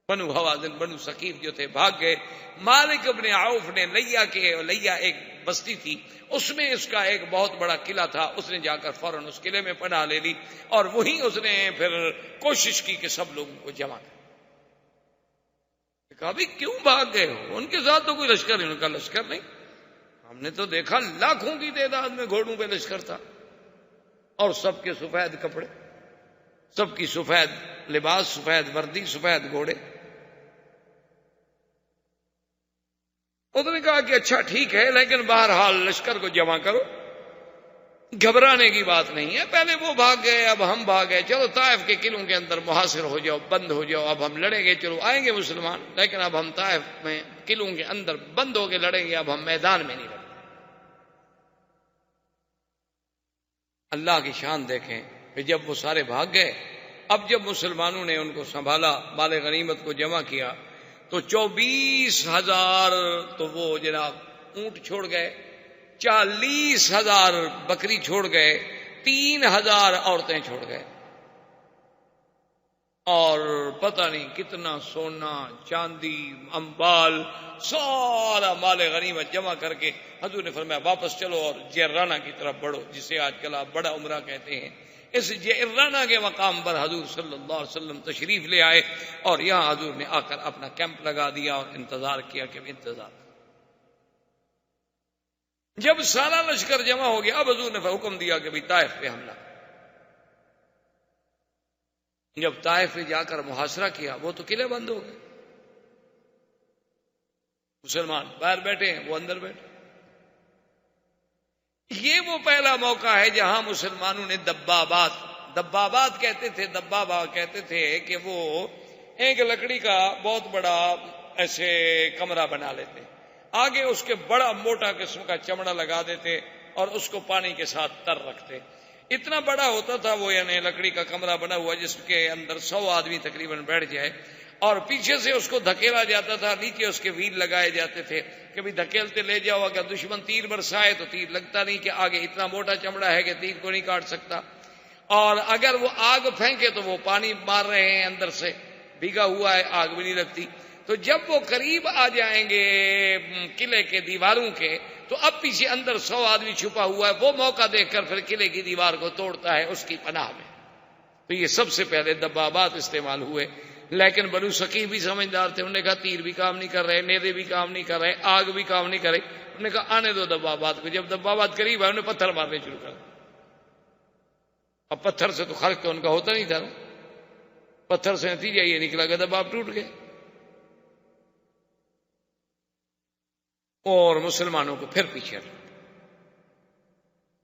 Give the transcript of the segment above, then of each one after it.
بنو حوازن بنو ثقیف جو تھے بھاگ گئے. مالک ابن عوف نے لیا ایک بستی تھی، اس میں اس کا ایک بہت بڑا قلعہ تھا، اس نے جا کر فوراً اس قلعے میں پناہ لے لی اور وہیں اس نے پھر کوشش کی کہ سب لوگوں کو جمع کر. کہا بھی کیوں بھاگ گئے ہو؟ ان کے ساتھ تو کوئی لشکر نہیں. ان کا لشکر نہیں، ہم نے تو دیکھا لاکھوں کی تعداد میں گھوڑوں پہ لشکر تھا اور سب کے سفید کپڑے، سب کی سفید لباس، سفید وردی، سفید گھوڑے. انہوں نے کہا کہ اچھا ٹھیک ہے، لیکن بہرحال لشکر کو جمع کرو، گھبرانے کی بات نہیں ہے. پہلے وہ بھاگ گئے، اب ہم بھاگ گئے، چلو طائف کے قلعوں کے اندر محاصر ہو جاؤ، بند ہو جاؤ. اب ہم لڑیں گے، چلو آئیں گے مسلمان، لیکن اب ہم طائف میں قلعوں کے اندر بند ہو کے لڑیں گے، اب ہم میدان میں نہیں لڑیں. اللہ کی شان دیکھیں کہ جب وہ سارے بھاگ گئے، اب جب مسلمانوں نے ان کو سنبھالا، مال غنیمت کو جمع کیا، تو 24,000 تو وہ جناب اونٹ چھوڑ گئے، 40,000 بکری چھوڑ گئے، 3,000 عورتیں چھوڑ گئے، اور پتہ نہیں کتنا سونا چاندی اموال سارا مال غنیمت جمع کر کے حضور نے فرمایا واپس چلو اور جعرانہ کی طرف بڑھو، جسے آج کل آپ بڑا عمرہ کہتے ہیں. اس جعرانہ کے مقام پر حضور صلی اللہ علیہ وسلم تشریف لے آئے اور یہاں حضور نے آ کر اپنا کیمپ لگا دیا اور انتظار کیا کہ انتظار. جب سارا لشکر جمع ہو گیا، اب حضور نے حکم دیا کہ بھی طائف پہ حملہ. جب طائف پہ جا کر محاصرہ کیا، وہ تو قلعے بند ہو گئے، مسلمان باہر بیٹھے ہیں، وہ اندر بیٹھے. یہ وہ پہلا موقع ہے جہاں مسلمانوں نے دبابات کہتے تھے، دبابہ کہتے تھے کہ وہ ایک لکڑی کا بہت بڑا ایسے کمرہ بنا لیتے، آگے اس کے بڑا موٹا قسم کا چمڑا لگا دیتے اور اس کو پانی کے ساتھ تر رکھتے. اتنا بڑا ہوتا تھا وہ، یعنی لکڑی کا کمرہ بنا ہوا جس کے اندر 100 آدمی تقریباً بیٹھ جائے، اور پیچھے سے اس کو دھکیلا جاتا تھا، نیچے اس کے ویل لگائے جاتے تھے کہ بھی دھکیلتے لے جاؤ، اگر دشمن تیر برسائے تو تیر لگتا نہیں، کہ آگے اتنا موٹا چمڑا ہے کہ تیر کو نہیں کاٹ سکتا، اور اگر وہ آگ پھینکے تو وہ پانی مار رہے ہیں اندر سے، بھیگا ہوا ہے، آگ بھی نہیں لگتی. تو جب وہ قریب آ جائیں گے قلعے کے دیواروں کے، تو اب پیچھے اندر 100 آدمی چھپا ہوا ہے، وہ موقع دیکھ کر پھر قلعے کی دیوار کو توڑتا ہے اس کی پناہ میں. تو یہ سب سے پہلے دبابات استعمال ہوئے. لیکن بنو ثقیف بھی سمجھدار تھے، انہوں نے کہا تیر بھی کام نہیں کر رہے، نیزے بھی کام نہیں کر رہے، آگ بھی کام نہیں کر رہے. انہوں نے کہا آنے دو دبابات کو. جب دبابات قریب آئے، انہوں نے پتھر مارنے شروع کر. اب پتھر سے تو خرق تو ان کا ہوتا نہیں تھا، پتھر سے نتیجہ یہ نکلا کہ دباب ٹوٹ گئے اور مسلمانوں کو پھر پیچھے ہٹ.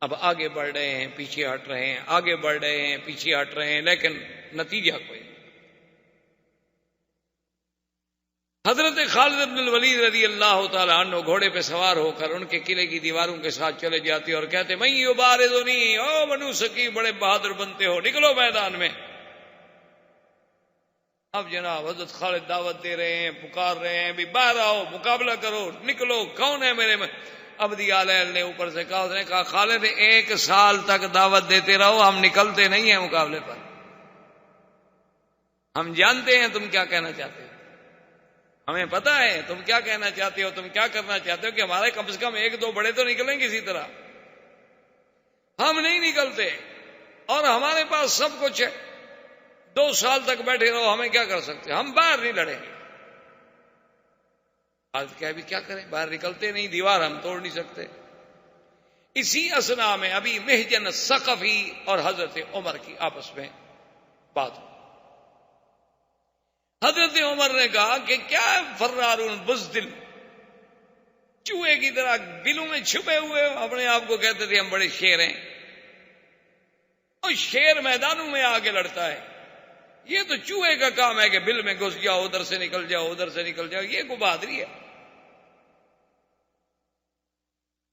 اب آگے بڑھ رہے ہیں، پیچھے ہٹ رہے ہیں، آگے بڑھ رہے ہیں، پیچھے ہٹ رہے ہیں، لیکن نتیجہ کوئی. حضرت خالد بن الولید رضی اللہ تعالی عنہ گھوڑے پہ سوار ہو کر ان کے قلعے کی دیواروں کے ساتھ چلے جاتے اور کہتے میں یبارزنی، او بنو ثقیف بڑے بہادر بنتے ہو، نکلو میدان میں. اب جناب حضرت خالد دعوت دے رہے ہیں، پکار رہے ہیں بھی باہر آؤ، مقابلہ کرو، نکلو، کون ہے میرے میں. ابدی علیہ نے اوپر سے کہا، اس نے کہا خالد 1 سال تک دعوت دیتے رہو، ہم نکلتے نہیں ہیں مقابلے پر، ہم جانتے ہیں تم کیا کہنا چاہتے ہو، ہمیں پتا ہے تم کیا کہنا چاہتے ہو، تم کیا کرنا چاہتے ہو، کہ ہمارے کم سے کم 1-2 بڑے تو نکلیں کسی طرح. ہم نہیں نکلتے اور ہمارے پاس سب کچھ ہے، 2 سال تک بیٹھے رہو، ہمیں کیا کر سکتے، ہم باہر نہیں لڑیں گے. آج کیا کریں، باہر نکلتے نہیں، دیوار ہم توڑ نہیں سکتے. اسی اثنا میں ابھی محجن ثقفی اور حضرت عمر کی آپس میں بات ہوئی. حضرت عمر نے کہا کہ کیا فرارون بزدل، چوہے کی طرح بلوں میں چھپے ہوئے ہو، اپنے آپ کو کہتے تھے ہم بڑے شیر ہیں، اور شیر میدانوں میں آ کے لڑتا ہے، یہ تو چوہے کا کام ہے کہ بل میں گھس جاؤ، ادھر سے نکل جاؤ، ادھر سے نکل جاؤ، یہ کو بہادری ہے.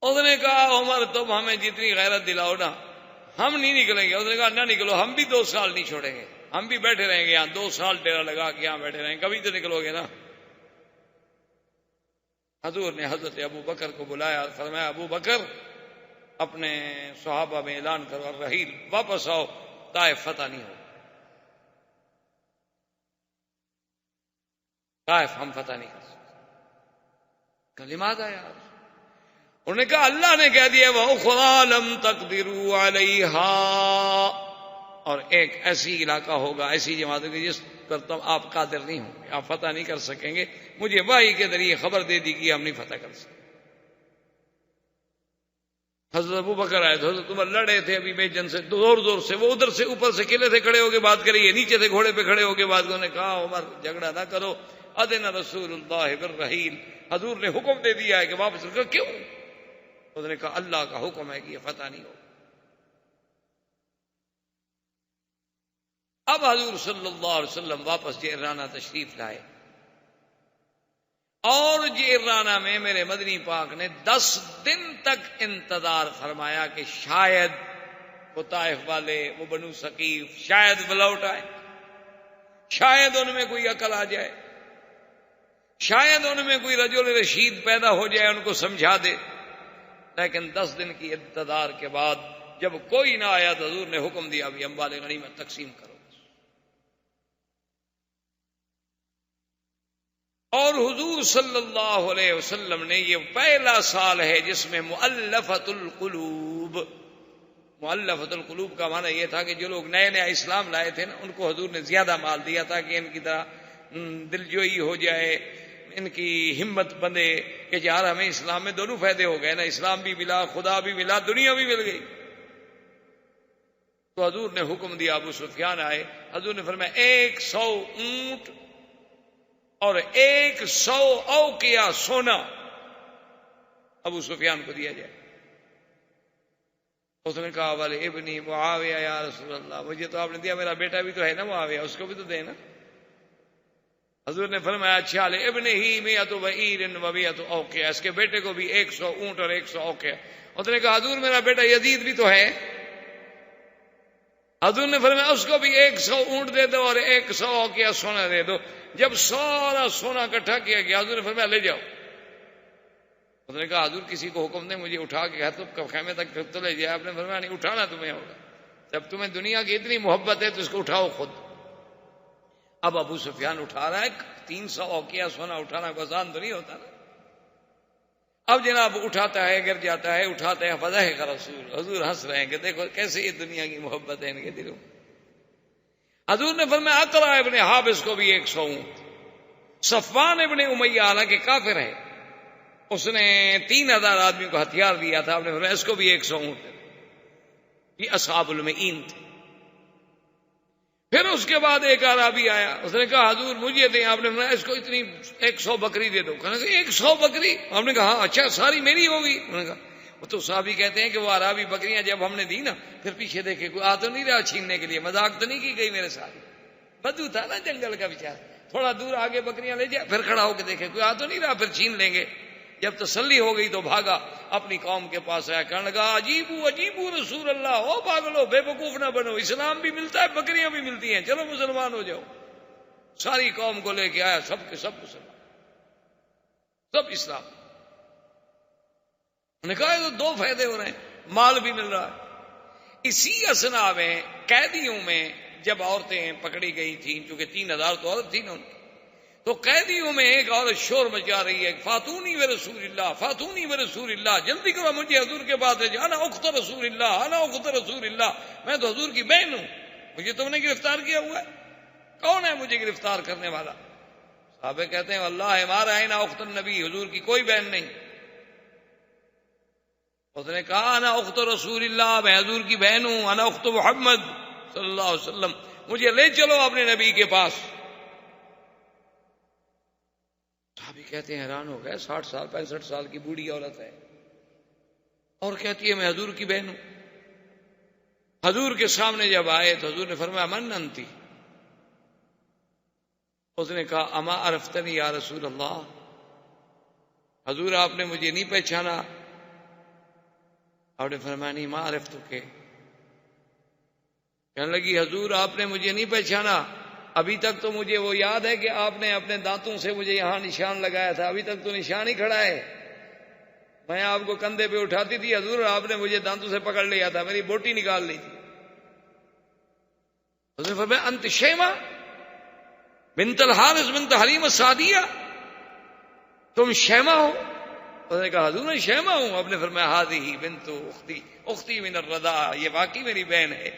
اس نے کہا عمر تم ہمیں جتنی غیرت دلاؤ نا، ہم نہیں نکلیں گے. اس نے کہا نہ نکلو، ہم بھی 2 سال نہیں چھوڑیں گے، ہم بھی بیٹھے رہیں گے یہاں، 2 سال ڈیرا لگا کے یہاں بیٹھے رہیں گے، کبھی تو نکلو گے نا. حضور نے حضرت ابو بکر کو بلایا، فرمایا ابو بکر اپنے صحابہ میں اعلان کرو اور رحیل، واپس آؤ، طائف فتح نہیں ہو. طائف ہم فتح نہیں کر سکتے. کلمات آیا. انہوں نے کہا اللہ نے کہہ دیا وَأُخْرَىٰ لَمْ تَقْدِرُوا عَلَيْهَا، اور ایک ایسی علاقہ ہوگا، ایسی جماعت ہوگی جس پر تم آپ قادر نہیں ہوں گے، آپ فتح نہیں کر سکیں گے. مجھے وحی کے ذریعے خبر دے دی کہ ہم نہیں فتح کر سکتے. حضرت ابو بکر آئے تو حضرت عمر لڑے تھے ابھی بے جن سے زور زور سے، وہ ادھر سے اوپر سے قلعے سے کھڑے ہو کے بات کری، یہ نیچے سے گھوڑے پہ کھڑے ہو کے بات. انہوں نے کہا عمر جھگڑا نہ کرو، اذن رسول اللہ بالرحیل، حضور نے حکم دے دیا ہے کہ واپس رکھو. کیوں؟ اس نے کہا اللہ کا حکم ہے کہ یہ فتح نہیں ہوگا. اب حضور صلی اللہ علیہ وسلم واپس جعرانہ تشریف لائے، اور جعرانہ میں میرے مدنی پاک نے 10 دن تک انتظار فرمایا کہ شاید وہ طائف والے، وہ بنو ثقیف شاید وہ لوٹ آئے، شاید ان میں کوئی عقل آ جائے، شاید ان میں کوئی رجل رشید پیدا ہو جائے، ان کو سمجھا دے. لیکن 10 دن کی انتظار کے بعد جب کوئی نہ آیا تو حضور نے حکم دیا ابھی اموال غنیمت تقسیم کرو. اور حضور صلی اللہ علیہ وسلم نے، یہ پہلا سال ہے جس میں مؤلفۃ القلوب، مؤلفۃ القلوب کا معنی یہ تھا کہ جو لوگ نئے نئے اسلام لائے تھے نا، ان کو حضور نے زیادہ مال دیا تھا کہ ان کی طرح دلجوئی ہو جائے، ان کی ہمت بندے کہ یار ہمیں اسلام میں دونوں فائدے ہو گئے نا، اسلام بھی ملا، خدا بھی ملا، دنیا بھی مل گئی. تو حضور نے حکم دیا. ابو سفیان آئے، حضور نے فرمایا 100 اونٹ اور 100 اوقیہ سونا ابو سفیان کو دیا جائے. اس نے کہا والے ابنی معاویہ یا رسول اللہ، مجھے تو آپ نے دیا، میرا بیٹا بھی تو ہے نا معاویہ، اس کو بھی تو دے نا. حضور نے فرمایا اچھا لے ابن ہی میت بعیر ومیت اوقیہ، اس کے بیٹے کو بھی 100 اونٹ اور 100 اوقیہ. اس نے کہا حضور میرا بیٹا یزید بھی تو ہے. حضور نے فرمایا اس کو بھی 100 اونٹ دے دو اور 100 اوقیہ سونا دے دو. جب سارا سونا اکٹھا کیا گیا حضور نے فرمایا لے جاؤ. اس نے کہا حضور کسی کو حکم دیں مجھے اٹھا کے حتب خیمے تک تو لے جائے. آپ نے فرمایا نہیں، اٹھانا تمہیں ہوگا، جب تمہیں دنیا کی اتنی محبت ہے تو اس کو اٹھاؤ خود. اب ابو سفیان اٹھا رہا ہے، 300 اوقیہ سونا اٹھانا کو آسان تو نہیں ہوتا نا. اب جناب اٹھاتا ہے، گر جاتا ہے، اٹھاتا ہے، فضح کا رسول. حضور ہنس رہے ہیں کہ دیکھو کیسے یہ دنیا کی محبت ہے ان کے دلوں. حضور نے فرمایا اقرا ابن حابس کو بھی 100 اونٹ. صفوان ابن امیہ حالانکہ کافر ہے، اس نے 3000 آدمی کو ہتھیار دیا تھا، آپ نے فرمایا اس کو بھی 100 اونٹ. یہ اصحاب المعین تھے. پھر اس کے بعد ایک عربی آیا، اس نے کہا حضور مجھے دیں. آپ نے فرمایا اس کو اتنی 100 بکری دے دو. کہا 100 بکری؟ آپ نے کہا ہاں اچھا ساری میری ہوگی. انہوں نے کہا وہ تو صحابی کہتے ہیں کہ وہ عربی بکریاں جب ہم نے دی نا، پھر پیچھے دیکھے کوئی آ تو نہیں رہا چھیننے کے لیے، مذاق تو نہیں کی گئی میرے ساتھ. بدو تھا نا جنگل کا بیچارہ، تھوڑا دور آگے بکریاں لے جائے، پھر کھڑا ہو کے دیکھے کوئی آ تو نہیں رہا، پھر چھین لیں گے. جب تسلی ہو گئی تو بھاگا، اپنی قوم کے پاس آیا، کہنے لگا عجیبو عجیبو رسول اللہ، او پاگلو بے وقوف نہ بنو، اسلام بھی ملتا ہے بکریاں بھی ملتی ہیں، چلو مسلمان ہو جاؤ. ساری قوم کو لے کے آیا، سب کے سب مسلمان، سب اسلام. نے کہا تو 2 فائدے ہو رہے ہیں، مال بھی مل رہا ہے. اسی اسنا میں قیدیوں میں جب عورتیں پکڑی گئی تھیں، چونکہ 3000 تو عورت تھی نا ان کی، تو قیدیوں میں ایک عورت شور مچا رہی ہے، فاتونی و رسول اللہ، فاتونی و رسول اللہ، جلدی کرو مجھے حضور کے پاس لے جاؤ. انا اخت رسول اللہ، انا اخت رسول اللہ، میں تو حضور کی بہن ہوں، مجھے تم نے گرفتار کیا ہوا ہے، کون ہے مجھے گرفتار کرنے والا؟ صحابہ کہتے ہیں واللہ ہمارا ہے نا اخت النبی، حضور کی کوئی بہن نہیں. اس نے کہا انا اخت رسول اللہ، میں حضور کی بہن ہوں، انا اخت محمد صلی اللہ علیہ وسلم، مجھے لے چلو اپنے نبی کے پاس. صحابی کہتے ہیں حیران ہو گئے، 60 سال 65 سال کی بوڑھی عورت ہے اور کہتی ہے میں حضور کی بہن ہوں. حضور کے سامنے جب آئے تو حضور نے فرمایا من انتی؟ اس نے کہا اما عرفتنی یا رسول اللہ، حضور آپ نے مجھے نہیں پہچانا؟ آپ نے فرمایا نہیں ما عرفتک. کہنے لگی حضور آپ نے مجھے نہیں پہچانا، ابھی تک تو مجھے وہ یاد ہے کہ آپ نے اپنے دانتوں سے مجھے یہاں نشان لگایا تھا، ابھی تک تو نشان ہی کھڑا ہے. میں آپ کو کندھے پہ اٹھاتی تھی حضور، آپ نے مجھے دانتوں سے پکڑ لیا تھا، میری بوٹی نکال لی تھی. حضور نے فرمایا انت شیما، بنت الحارث بنت حلیم السعدیہ، تم شیمہ ہو؟ انہوں نے کہا حضور میں شیمہ ہوں. آپ نے فرمایا ہذہ بنت اختی، اختی من الرضاع، یہ واقعی میری بہن ہے،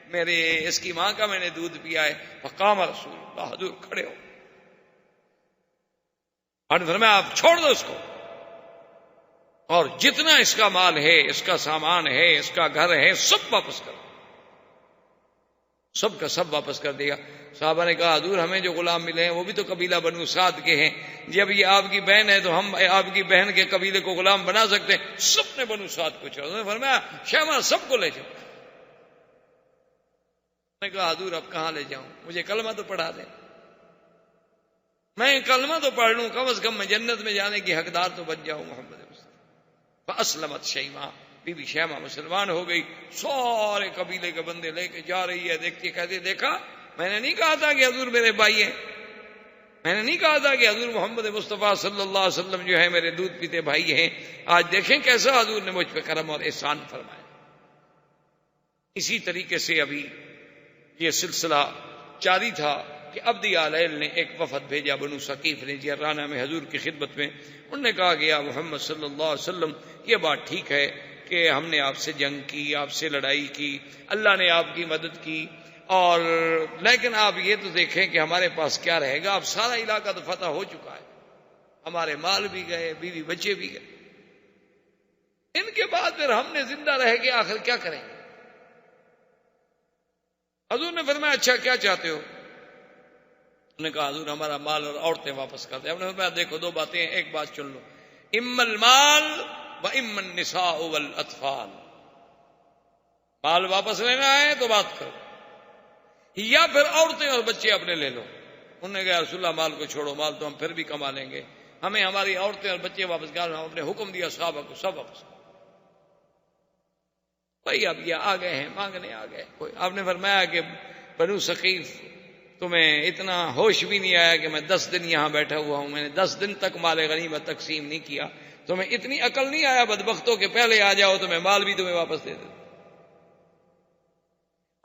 میرے اس کی ماں کا میں نے دودھ پیا ہے. فقام رسول اللہ، حضور کھڑے ہو. آپ نے فرمایا آپ چھوڑ دو اس کو، اور جتنا اس کا مال ہے، اس کا سامان ہے، اس کا گھر ہے، سب واپس کر، سب کا سب واپس کر دیا. صحابہ نے کہا حضور ہمیں جو غلام ملے ہیں وہ بھی تو قبیلہ بنو سعد کے ہیں، جب یہ آپ کی بہن ہے تو ہم آپ کی بہن کے قبیلے کو غلام بنا سکتے ہیں. سب نے بنو سعد کو چھوڑا. انہوں نے فرمایا شیمہ سب کو لے جاؤ. میں نے کہا حضور اب کہاں لے جاؤں، مجھے کلمہ تو پڑھا دیں، میں کلمہ تو پڑھ لوں، کم از کم میں جنت میں جانے کی حقدار تو بن جاؤں. محمد فاسلمت شیمہ، بی بی شیمہ مسلمان ہو گئی. سارے قبیلے کے بندے لے کے جا رہی ہے، دیکھتی کہتے دیکھا میں نے نہیں کہا تھا کہ حضور میرے بھائی ہیں، میں نے نہیں کہا تھا کہ حضور محمد مصطفیٰ صلی اللہ علیہ وسلم جو ہے میرے دودھ پیتے بھائی ہیں. آج دیکھیں کیسا حضور نے مجھ پہ کرم اور احسان فرمایا. اسی طریقے سے ابھی یہ سلسلہ جاری تھا کہ عبدی علیل نے ایک وفد بھیجا بنو ثقیف نے جرانہ میں حضور کی خدمت میں. انہوں نے کہا کہ یا محمد صلی اللہ علیہ وسلم یہ بات ٹھیک ہے کہ ہم نے آپ سے جنگ کی، آپ سے لڑائی کی، اللہ نے آپ کی مدد کی، اور لیکن آپ یہ تو دیکھیں کہ ہمارے پاس کیا رہے گا. اب سارا علاقہ تو فتح ہو چکا ہے، ہمارے مال بھی گئے، بیوی بچے بھی گئے، ان کے بعد پھر ہم نے زندہ رہ کے آخر کیا کریں گے؟ حضور نے فرمایا اچھا کیا چاہتے ہو؟ انہوں نے کہا حضور ہمارا مال اور عورتیں واپس کر دیں. ہم نے فرمایا دیکھو دو باتیں ہیں، ایک بات چن لو، اما المال و اما النساء والاطفال. مال واپس لینا ہے تو بات کرو، یا پھر عورتیں اور بچے اپنے لے لو. انہوں نے کہا رسول اللہ مال کو چھوڑو، مال تو ہم پھر بھی کما لیں گے، ہمیں ہماری عورتیں اور بچے واپس کر. ہم نے حکم دیا صحابہ کو سب واپس. بھائی اب یہ آ گئے ہیں مانگنے آ گئے. کوئی آپ نے فرمایا کہ بنو ثقیف تمہیں اتنا ہوش بھی نہیں آیا کہ میں 10 دن یہاں بیٹھا ہوا ہوں، میں نے 10 دن تک مال غنیمت تقسیم نہیں کیا، تمہیں اتنی عقل نہیں آیا بدبختوں کے پہلے آ جاؤ تو میں مال بھی تمہیں واپس دے دیتا.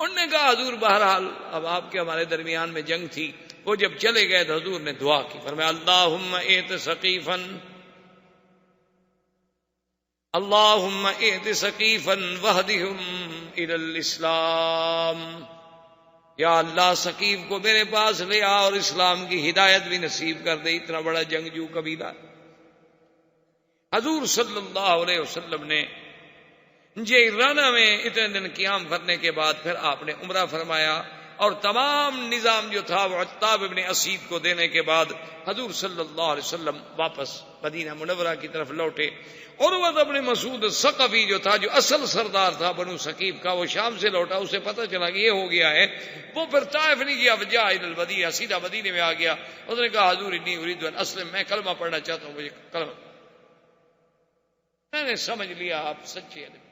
انہوں نے کہا حضور بہرحال اب آپ کے ہمارے درمیان میں جنگ تھی، وہ جب چلے گئے تو حضور نے دعا کی، فرمایا اللہم ایت ثقیفا، اللہم ایت ثقیفا وہدہم الی الاسلام. یا اللہ ثقیف کو میرے پاس لے آ اور اسلام کی ہدایت بھی نصیب کر دے، اتنا بڑا جنگجو قبیلہ. حضور صلی اللہ علیہ وسلم نے جیرانہ میں اتنے دن قیام کرنے کے بعد پھر آپ نے عمرہ فرمایا، اور تمام نظام جو تھا وہ عتاب ابن اسید کو دینے کے بعد حضور صلی اللہ علیہ وسلم واپس مدینہ منورہ کی طرف لوٹے. عروہ ابن مسعود الثقفی جو تھا، جو اصل سردار تھا بنو ثقیف کا، وہ شام سے لوٹا، اسے پتہ چلا کہ یہ ہو گیا ہے. وہ پھر طائف نہیں گیا، وجاء الی المدینہ، سیدھا مدینے میں آ گیا. اس نے کہا حضور انی ارید ان اسلم، میں کلمہ پڑھنا چاہتا ہوں، مجھے کلمہ. میں نے سمجھ لیا آپ سچے ہیں،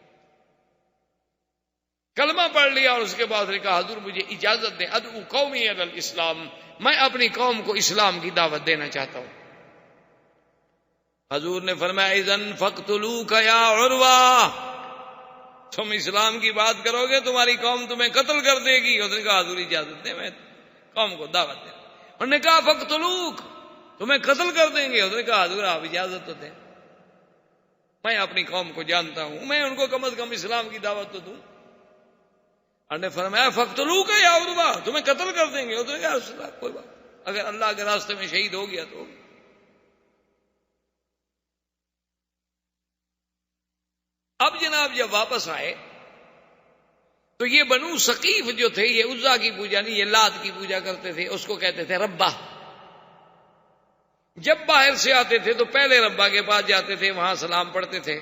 کلمہ پڑھ لیا. اور اس کے بعد نے کہا حضور مجھے اجازت دیں، ادعو قومی الی الاسلام، میں اپنی قوم کو اسلام کی دعوت دینا چاہتا ہوں. حضور نے فرمایا اذن فاقتلوک یا عروہ، تم اسلام کی بات کرو گے تمہاری قوم تمہیں قتل کر دے گی. اس نے کہا حضور اجازت دیں، میں قوم کو دعوت دیں. انہوں نے کہا فاقتلوک، تمہیں قتل کر دیں گے. اس نے کہا حضور آپ اجازت تو دیں، میں اپنی قوم کو جانتا ہوں، میں ان کو کم از کم اسلام کی دعوت تو دوں. اور نے فرمایا فقتلوک یا عروہ، تمہیں قتل کر دیں گے. اس نے کہا رسول اللہ کوئی بات، اگر اللہ کے راستے میں شہید ہو گیا تو ہو گیا. اب جناب جب واپس آئے تو یہ بنو ثقیف جو تھے یہ عزا کی پوجا نہیں، یہ لات کی پوجا کرتے تھے، اس کو کہتے تھے ربا. جب باہر سے آتے تھے تو پہلے ربا کے پاس جاتے تھے، وہاں سلام پڑھتے تھے،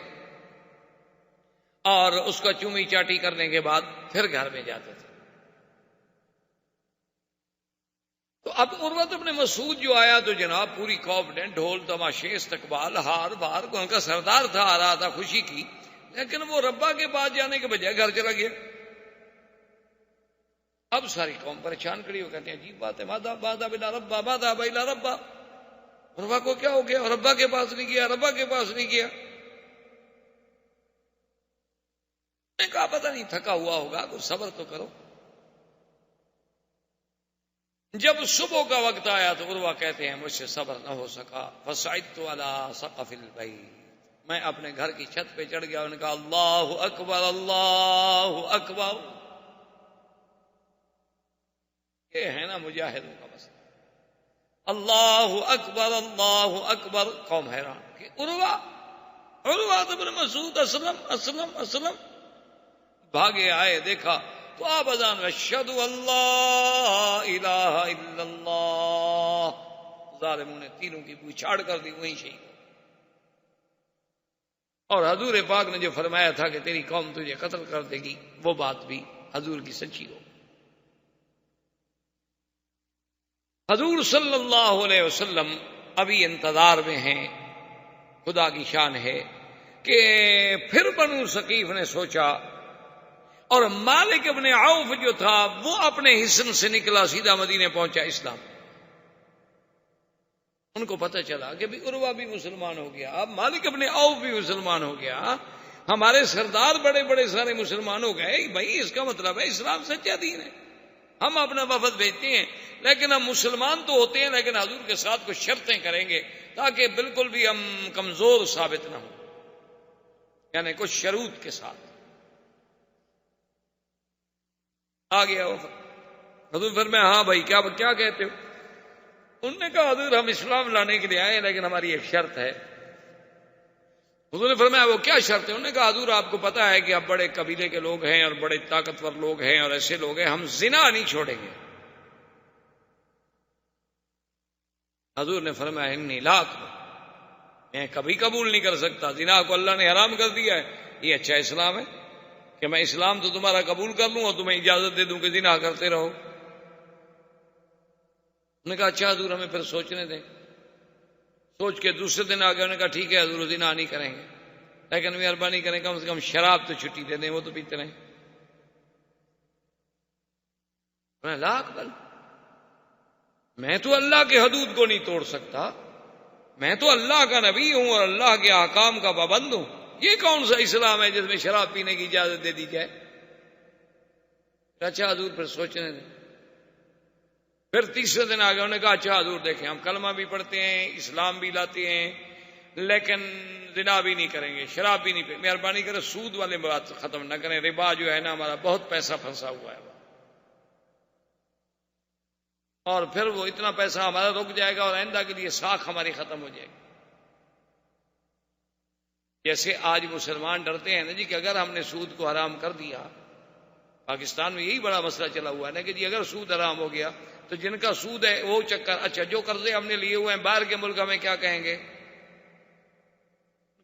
اور اس کا چومی چاٹی کرنے کے بعد پھر گھر میں جاتے تھے. تو اب عروہ ابن مسعود جو آیا تو جناب پوری قوم نے ڈھول تماشے استقبال ہار بار، ان کا سردار تھا، آ رہا تھا خوشی کی، لیکن وہ ربا کے پاس جانے کے بجائے گھر چلا گیا. اب ساری قوم پریشان کھڑی ہو، کہتے ہیں عجیب بات ہے، ماذا بلا ربا، ماذا بلا ربا، ربا کو کیا ہو گیا، ربا کے پاس نہیں گیا، ربا کے پاس نہیں گیا. میں نے کہا پتہ نہیں تھکا ہوا ہوگا، کچھ صبر تو کرو. جب صبح کا وقت آیا تو عروہ کہتے ہیں مجھ سے صبر نہ ہو سکا، فصعدت علی سقف البیت، میں اپنے گھر کی چھت پہ چڑھ گیا، انہوں نے کہا اللہ اکبر اللہ اکبر۔ یہ ہے نا مجاہدوں کا مسئلہ، اللہ اکبر، قوم حیران کہ عروہ بن مسعود اسلم بھاگے آئے، دیکھا تو آپ اذان میں اشہد اللہ الہ الا اللہ، ظالموں نے تینوں کی بوچھاڑ کر دی، وہیں شہید۔ اور حضور پاک نے جو فرمایا تھا کہ تیری قوم تجھے قتل کر دے گی، وہ بات بھی حضور کی سچی ہو۔ حضور صلی اللہ علیہ وسلم ابھی انتظار میں ہیں، خدا کی شان ہے کہ پھر بنو ثقیف نے سوچا، اور مالک ابن عوف جو تھا وہ اپنے حصن سے نکلا، سیدھا مدینے پہنچا اسلام۔ ان کو پتہ چلا کہ بھی عروہ بھی مسلمان ہو گیا، اب مالک ابن عوف بھی مسلمان ہو گیا، ہمارے سردار بڑے بڑے سارے مسلمان ہو گئے، بھائی اس کا مطلب ہے اسلام سچا دین ہے۔ ہم اپنا وفد بھیجتے ہیں لیکن ہم مسلمان تو ہوتے ہیں، لیکن حضور کے ساتھ کچھ شرطیں کریں گے تاکہ بالکل بھی ہم کمزور ثابت نہ ہوں، یعنی کچھ شروط کے ساتھ۔ آ گیا وفد، حضور فرمایا ہاں بھائی کیا کہتے ہو؟ انہوں نے کہا حضور ہم اسلام لانے کے لیے آئے لیکن ہماری ایک شرط ہے۔ حضور نے فرمایا وہ کیا شرط ہے؟ انہوں نے کہا حضور آپ کو پتا ہے کہ آپ بڑے قبیلے کے لوگ ہیں اور بڑے طاقتور لوگ ہیں اور ایسے لوگ ہیں، ہم زنا نہیں چھوڑیں گے۔ حضور نے فرمایا انی لا اقبل، میں کبھی قبول نہیں کر سکتا، زنا کو اللہ نے حرام کر دیا ہے۔ یہ اچھا اسلام ہے کہ میں اسلام تو تمہارا قبول کر لوں اور تمہیں اجازت دے دوں کہ زنا کرتے رہو؟ انہوں نے کہا اچھا حضور ہمیں پھر سوچنے دیں۔ سوچ کے دوسرے دن آ گئے، انہوں نے کہا ٹھیک ہے حضور زنا نہیں کریں گے، لیکن مہربانی کریں کم سے کم شراب تو چھٹی دے دیں، وہ تو پیتے رہیں۔ میں لا اقبل، میں تو اللہ کے حدود کو نہیں توڑ سکتا، میں تو اللہ کا نبی ہوں اور اللہ کے احکام کا پابند ہوں، یہ کون سا اسلام ہے جس میں شراب پینے کی اجازت دے دی جائے؟ اچھا حضور پھر سوچنے دیں۔ پھر تیسرے دن آ گئے، انہوں نے کہا اچھا حضور دیکھیں ہم کلمہ بھی پڑھتے ہیں، اسلام بھی لاتے ہیں، لیکن زنا بھی نہیں کریں گے، شراب بھی نہیں پی، مہربانی کریں سود والے بات ختم نہ کریں، ربا جو ہے نا ہمارا بہت پیسہ پھنسا ہوا ہے، اور پھر وہ اتنا پیسہ ہمارا رک جائے گا اور آئندہ کے لیے ساکھ ہماری ختم ہو جائے گی۔ جیسے آج مسلمان ڈرتے ہیں نا جی کہ اگر ہم نے سود کو حرام کر دیا، پاکستان میں یہی بڑا مسئلہ چلا ہوا ہے نا کہ جی اگر سود حرام ہو گیا تو جن کا سود ہے وہ چکر، اچھا جو قرضے ہم نے لیے ہوئے ہیں باہر کے ملک ہمیں کیا کہیں گے؟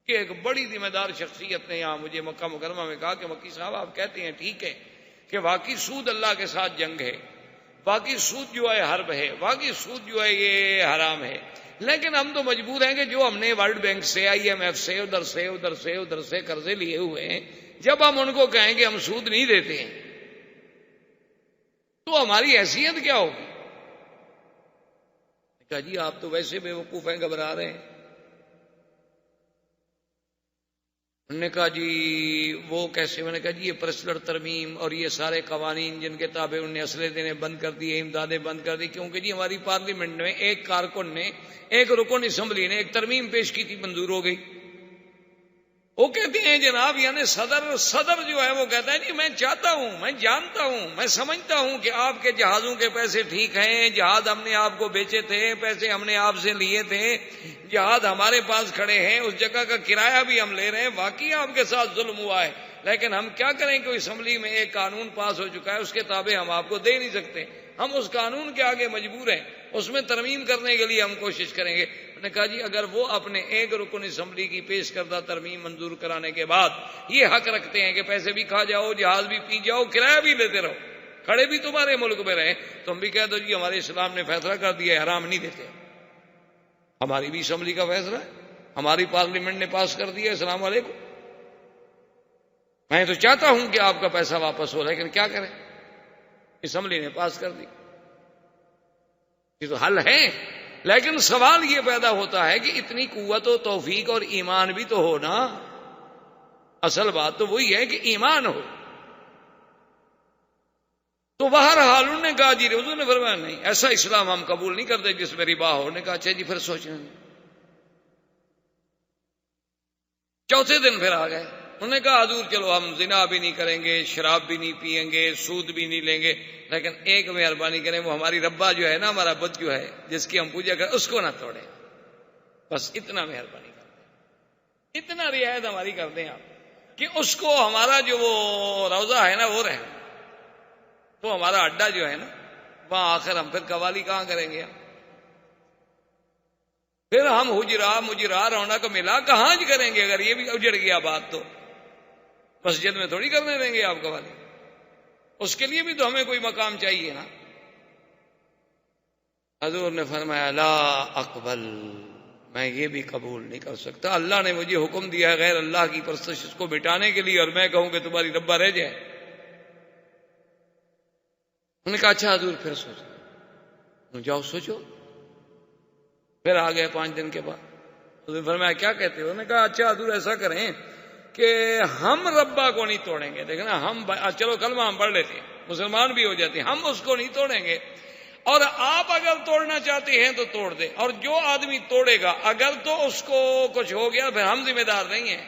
کہ ایک بڑی ذمہ دار شخصیت نے یہاں مجھے مکہ مکرمہ میں کہا کہ مکی صاحب آپ کہتے ہیں ٹھیک ہے کہ واقعی سود اللہ کے ساتھ جنگ ہے، واقعی سود جو ہے حرب ہے، واقعی سود جو ہے یہ حرام ہے، لیکن ہم تو مجبور ہیں کہ جو ہم نے ورلڈ بینک سے، IMF سے، ادھر سے قرضے لیے ہوئے ہیں، جب ہم ان کو کہیں گے ہم سود نہیں دیتے ہیں تو ہماری حیثیت کیا ہوگی؟ کہا جی آپ تو ویسے بے وقوف ہیں، گھبرا رہے ہیں۔ انہوں نے کہا جی وہ کیسے؟ میں نے کہا جی یہ پرسنل ترمیم اور یہ سارے قوانین جن کے تابع انہوں نے اسلحے دینے بند کر دیے، امدادیں بند کر دی، کیونکہ جی ہماری پارلیمنٹ میں ایک کارکن نے، ایک رکن اسمبلی نے ایک ترمیم پیش کی تھی، منظور ہو گئی۔ وہ کہتے ہیں جناب یعنی صدر جو ہے وہ کہتا ہے جی میں چاہتا ہوں، میں جانتا ہوں، میں سمجھتا ہوں کہ آپ کے جہازوں کے پیسے ٹھیک ہیں، جہاز ہم نے آپ کو بیچے تھے، پیسے ہم نے آپ سے لیے تھے، جہاز ہمارے پاس کھڑے ہیں، اس جگہ کا کرایہ بھی ہم لے رہے ہیں، واقعی آپ کے ساتھ ظلم ہوا ہے، لیکن ہم کیا کریں کہ اسمبلی میں ایک قانون پاس ہو چکا ہے، اس کے تابع ہم آپ کو دے نہیں سکتے، ہم اس قانون کے آگے مجبور ہیں، اس میں ترمیم کرنے کے لیے ہم کوشش کریں گے۔ نے کہا جی اگر وہ اپنے ایک رکن اسمبلی کی پیش کردہ ترمیم منظور کرانے کے بعد یہ حق رکھتے ہیں کہ پیسے بھی کھا جاؤ، جہاز بھی پی جاؤ، کرایہ بھی لیتے رہو، کھڑے بھی تمہارے ملک میں رہے، تو ہم بھی کہہ دو جی ہمارے اسلام نے فیصلہ کر دیا ہے حرام نہیں دیتے، ہماری بھی اسمبلی کا فیصلہ ہے، ہماری پارلیمنٹ نے پاس کر دیا، السلام علیکم۔ میں تو چاہتا ہوں کہ آپ کا پیسہ واپس ہو، لیکن کیا کریں، اسمبلی نے پاس کر دی، یہ تو حل ہے۔ لیکن سوال یہ پیدا ہوتا ہے کہ اتنی قوت و توفیق اور ایمان بھی تو ہو نا، اصل بات تو وہی ہے کہ ایمان ہو۔ تو بہرحال انہوں نے کہا جی حضور نے فرمایا نہیں، ایسا اسلام ہم قبول نہیں کرتے جس میں ربا ہو۔ نے کہا اچھا جی پھر سوچیں۔ چوتھے دن پھر آ گئے، انہوں نے کہا حضور چلو ہم زنا بھی نہیں کریں گے، شراب بھی نہیں پیئیں گے، سود بھی نہیں لیں گے، لیکن ایک مہربانی کریں، وہ ہماری ربا جو ہے نا، ہمارا بت جو ہے جس کی ہم پوجا کریں، اس کو نہ توڑیں، بس اتنا مہربانی کر دیں، اتنا رعایت ہماری کر دیں آپ کہ اس کو ہمارا جو وہ روزہ ہے نا وہ رہے، تو ہمارا اڈا جو ہے نا وہاں آخر ہم پھر قوالی کہاں کریں گے؟ پھر ہم مجرا رونق ملا کہاں کریں گے؟ اگر یہ بھی اجڑ گیا بات تو مسجد میں تھوڑی کرنے دیں گے آپ قوالی، اس کے لیے بھی تو ہمیں کوئی مقام چاہیے نا۔ حضور نے فرمایا لا اقبل، میں یہ بھی قبول نہیں کر سکتا، اللہ نے مجھے حکم دیا ہے غیر اللہ کی پرستش اس کو مٹانے کے لیے، اور میں کہوں کہ تمہاری ربا رہ جائے۔ انہوں نے کہا اچھا حضور پھر سوچو، جاؤ سوچو۔ پھر آ گئے 5 دن کے بعد، حضور فرمایا کیا کہتے ہو؟ انہوں نے کہا اچھا حضور ایسا کریں کہ ہم ربا کو نہیں توڑیں گے، دیکھنا ہم چلو کلمہ ہم پڑھ لیتے ہیں، مسلمان بھی ہو جاتے ہیں، ہم اس کو نہیں توڑیں گے، اور آپ اگر توڑنا چاہتے ہیں تو توڑ دیں، اور جو آدمی توڑے گا اگر تو اس کو کچھ ہو گیا پھر ہم ذمہ دار نہیں ہیں،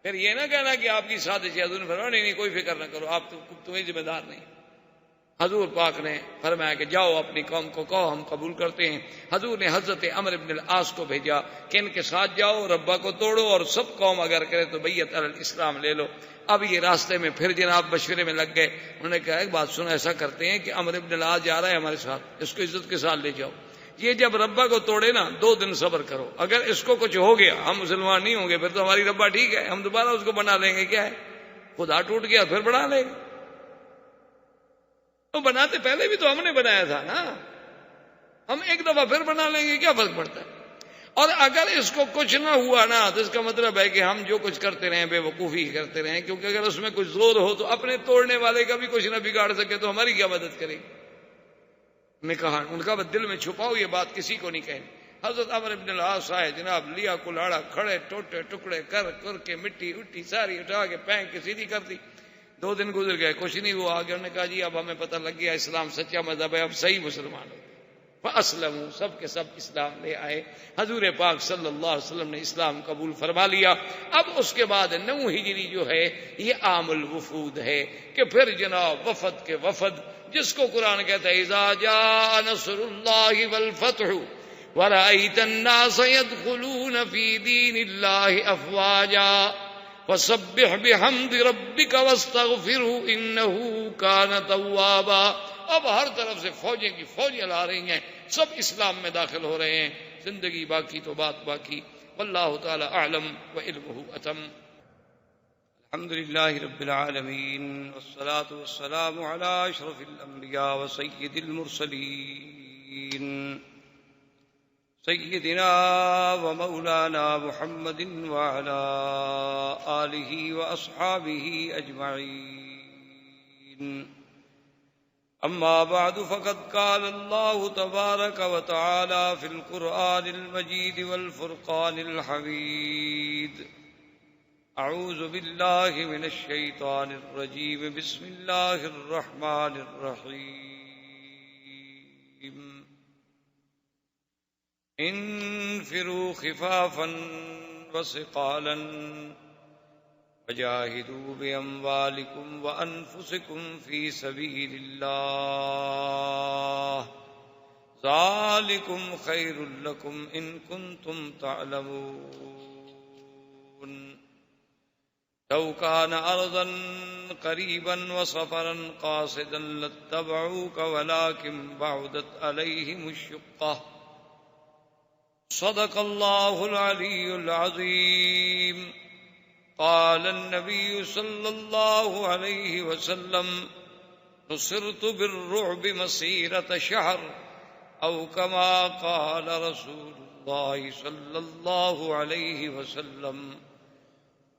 پھر یہ نہ کہنا کہ آپ کی سازش ہے۔ حضور نے فرمایا نہیں کوئی فکر نہ کرو، آپ تمہیں ذمہ دار نہیں۔ حضور پاک نے فرمایا کہ جاؤ اپنی قوم کو کہو ہم قبول کرتے ہیں۔ حضور نے حضرت عمرو بن العاص کو بھیجا کہ ان کے ساتھ جاؤ، ربا کو توڑو، اور سب قوم اگر کرے تو بیعت علی الاسلام لے لو۔ اب یہ راستے میں پھر جناب مشورے میں لگ گئے، انہوں نے کہا ایک بات سنو، ایسا کرتے ہیں کہ عمرو بن العاص جا رہا ہے ہمارے ساتھ، اس کو عزت کے ساتھ لے جاؤ، یہ جب ربا کو توڑے نا 2 دن صبر کرو، اگر اس کو کچھ ہو گیا ہم مسلمان نہیں ہوں گے، پھر تو ہماری ربا ٹھیک ہے، ہم دوبارہ اس کو بنا لیں گے، کیا ہے خدا ٹوٹ گیا پھر بنا لیں گے، تو بناتے پہلے بھی تو ہم نے بنایا تھا نا، ہم ایک دفعہ پھر بنا لیں گے، کیا فرق پڑتا ہے؟ اور اگر اس کو کچھ نہ ہوا نا تو اس کا مطلب ہے کہ ہم جو کچھ کرتے رہیں بے وقوفی کرتے رہیں، کیونکہ اگر اس میں کچھ زور ہو تو اپنے توڑنے والے کا بھی کچھ نہ بگاڑ سکے تو ہماری کیا مدد کرے گی؟ میں کہا ان کا دل میں چھپاؤ، یہ بات کسی کو نہیں کہنی۔ حضرت عمرو بن العاص آئے، جناب لیا کلاڑا، کھڑے ٹوٹے ٹکڑے کر کے مٹی اٹھی ساری اٹھا کے پھینک کے سیدھی کر دی۔ 2 دن گزر گئے، کچھ نہیں ہوا، آگے انہوں نے کہا جی اب ہمیں پتہ لگ گیا اسلام سچا مذہب ہے، اب صحیح مسلمان ہو۔ فاسلموا، سب کے سب اسلام لے آئے، حضور پاک صلی اللہ علیہ وسلم نے اسلام قبول فرما لیا۔ اب اس کے بعد 9 ہجری جو ہے یہ عام الوفود ہے کہ پھر جناب وفد کے وفد، جس کو قرآن کہتا ہے اذا جاء نصر اللہ والفتح ورأیت الناس يدخلون فی دین اللہ افواجا فسبح بحمد ربک واستغفرہ انہ کان توابا۔ اب ہر طرف سے فوجیں کی فوجیں لا رہی ہیں، سب اسلام میں داخل ہو رہے ہیں، زندگی باقی تو بات باقی، واللہ تعالی اعلم وعلمہ اتم۔ الحمدللہ رب العالمین والصلاة والسلام علی اشرف الانبیاء وسید المرسلین سیدنا ومولانا محمد وعلى آلہ واصحابہ اجمعین۔ اما بعد فقد قال الله تبارك وتعالى في القرآن المجيد والفرقان الحميد اعوذ بالله من الشيطان الرجيم بسم الله الرحمن الرحيم انفروا خفافا وثقالا وجاهدوا بأموالكم وأنفسكم في سبيل الله ذلكم خير لكم إن كنتم تعلمون لو كان أرضا قريبا وسفرا قاصدا لاتبعوك ولكن بعدت عليهم الشقة صدق الله العلي العظيم۔ قال النبي صلى الله عليه وسلم نصرت بالرعب مسيرة شهر أو كما قال رسول الله صلى الله عليه وسلم۔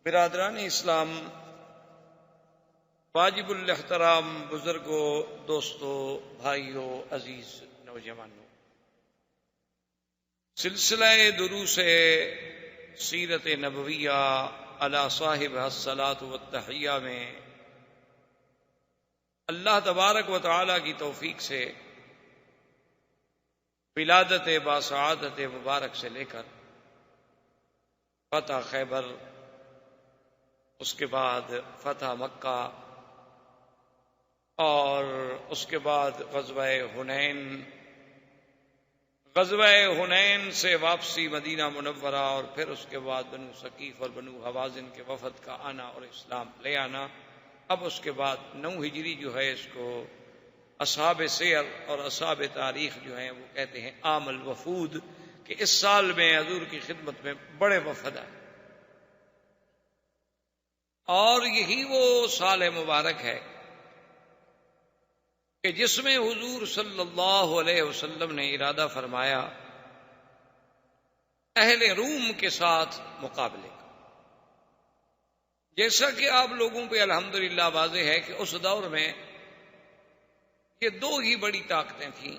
برادران اسلام، واجب الاحترام بزرگوں، دوستوں، بھائیوں، عزیز نوجوانوں، سلسلہ دروس سیرت نبویہ علی صاحب الصلاۃ والتحیہ میں اللہ تبارک و تعالی کی توفیق سے ولادت باسعادت مبارک سے لے کر فتح خیبر، اس کے بعد فتح مکہ، اور اس کے بعد غزوہ حنین، غزوہ حنین سے واپسی مدینہ منورہ، اور پھر اس کے بعد بنو ثقیف اور بنو حوازن کے وفد کا آنا اور اسلام لے آنا۔ اب اس کے بعد 9 ہجری جو ہے اس کو اصحاب سیر اور اصحاب تاریخ جو ہیں وہ کہتے ہیں عام الوفود، کہ اس سال میں حضور کی خدمت میں بڑے وفد آئے، اور یہی وہ سال مبارک ہے کہ جس میں حضور صلی اللہ علیہ وسلم نے ارادہ فرمایا اہل روم کے ساتھ مقابلے کا۔ جیسا کہ آپ لوگوں پہ الحمدللہ واضح ہے کہ اس دور میں یہ 2 ہی بڑی طاقتیں تھیں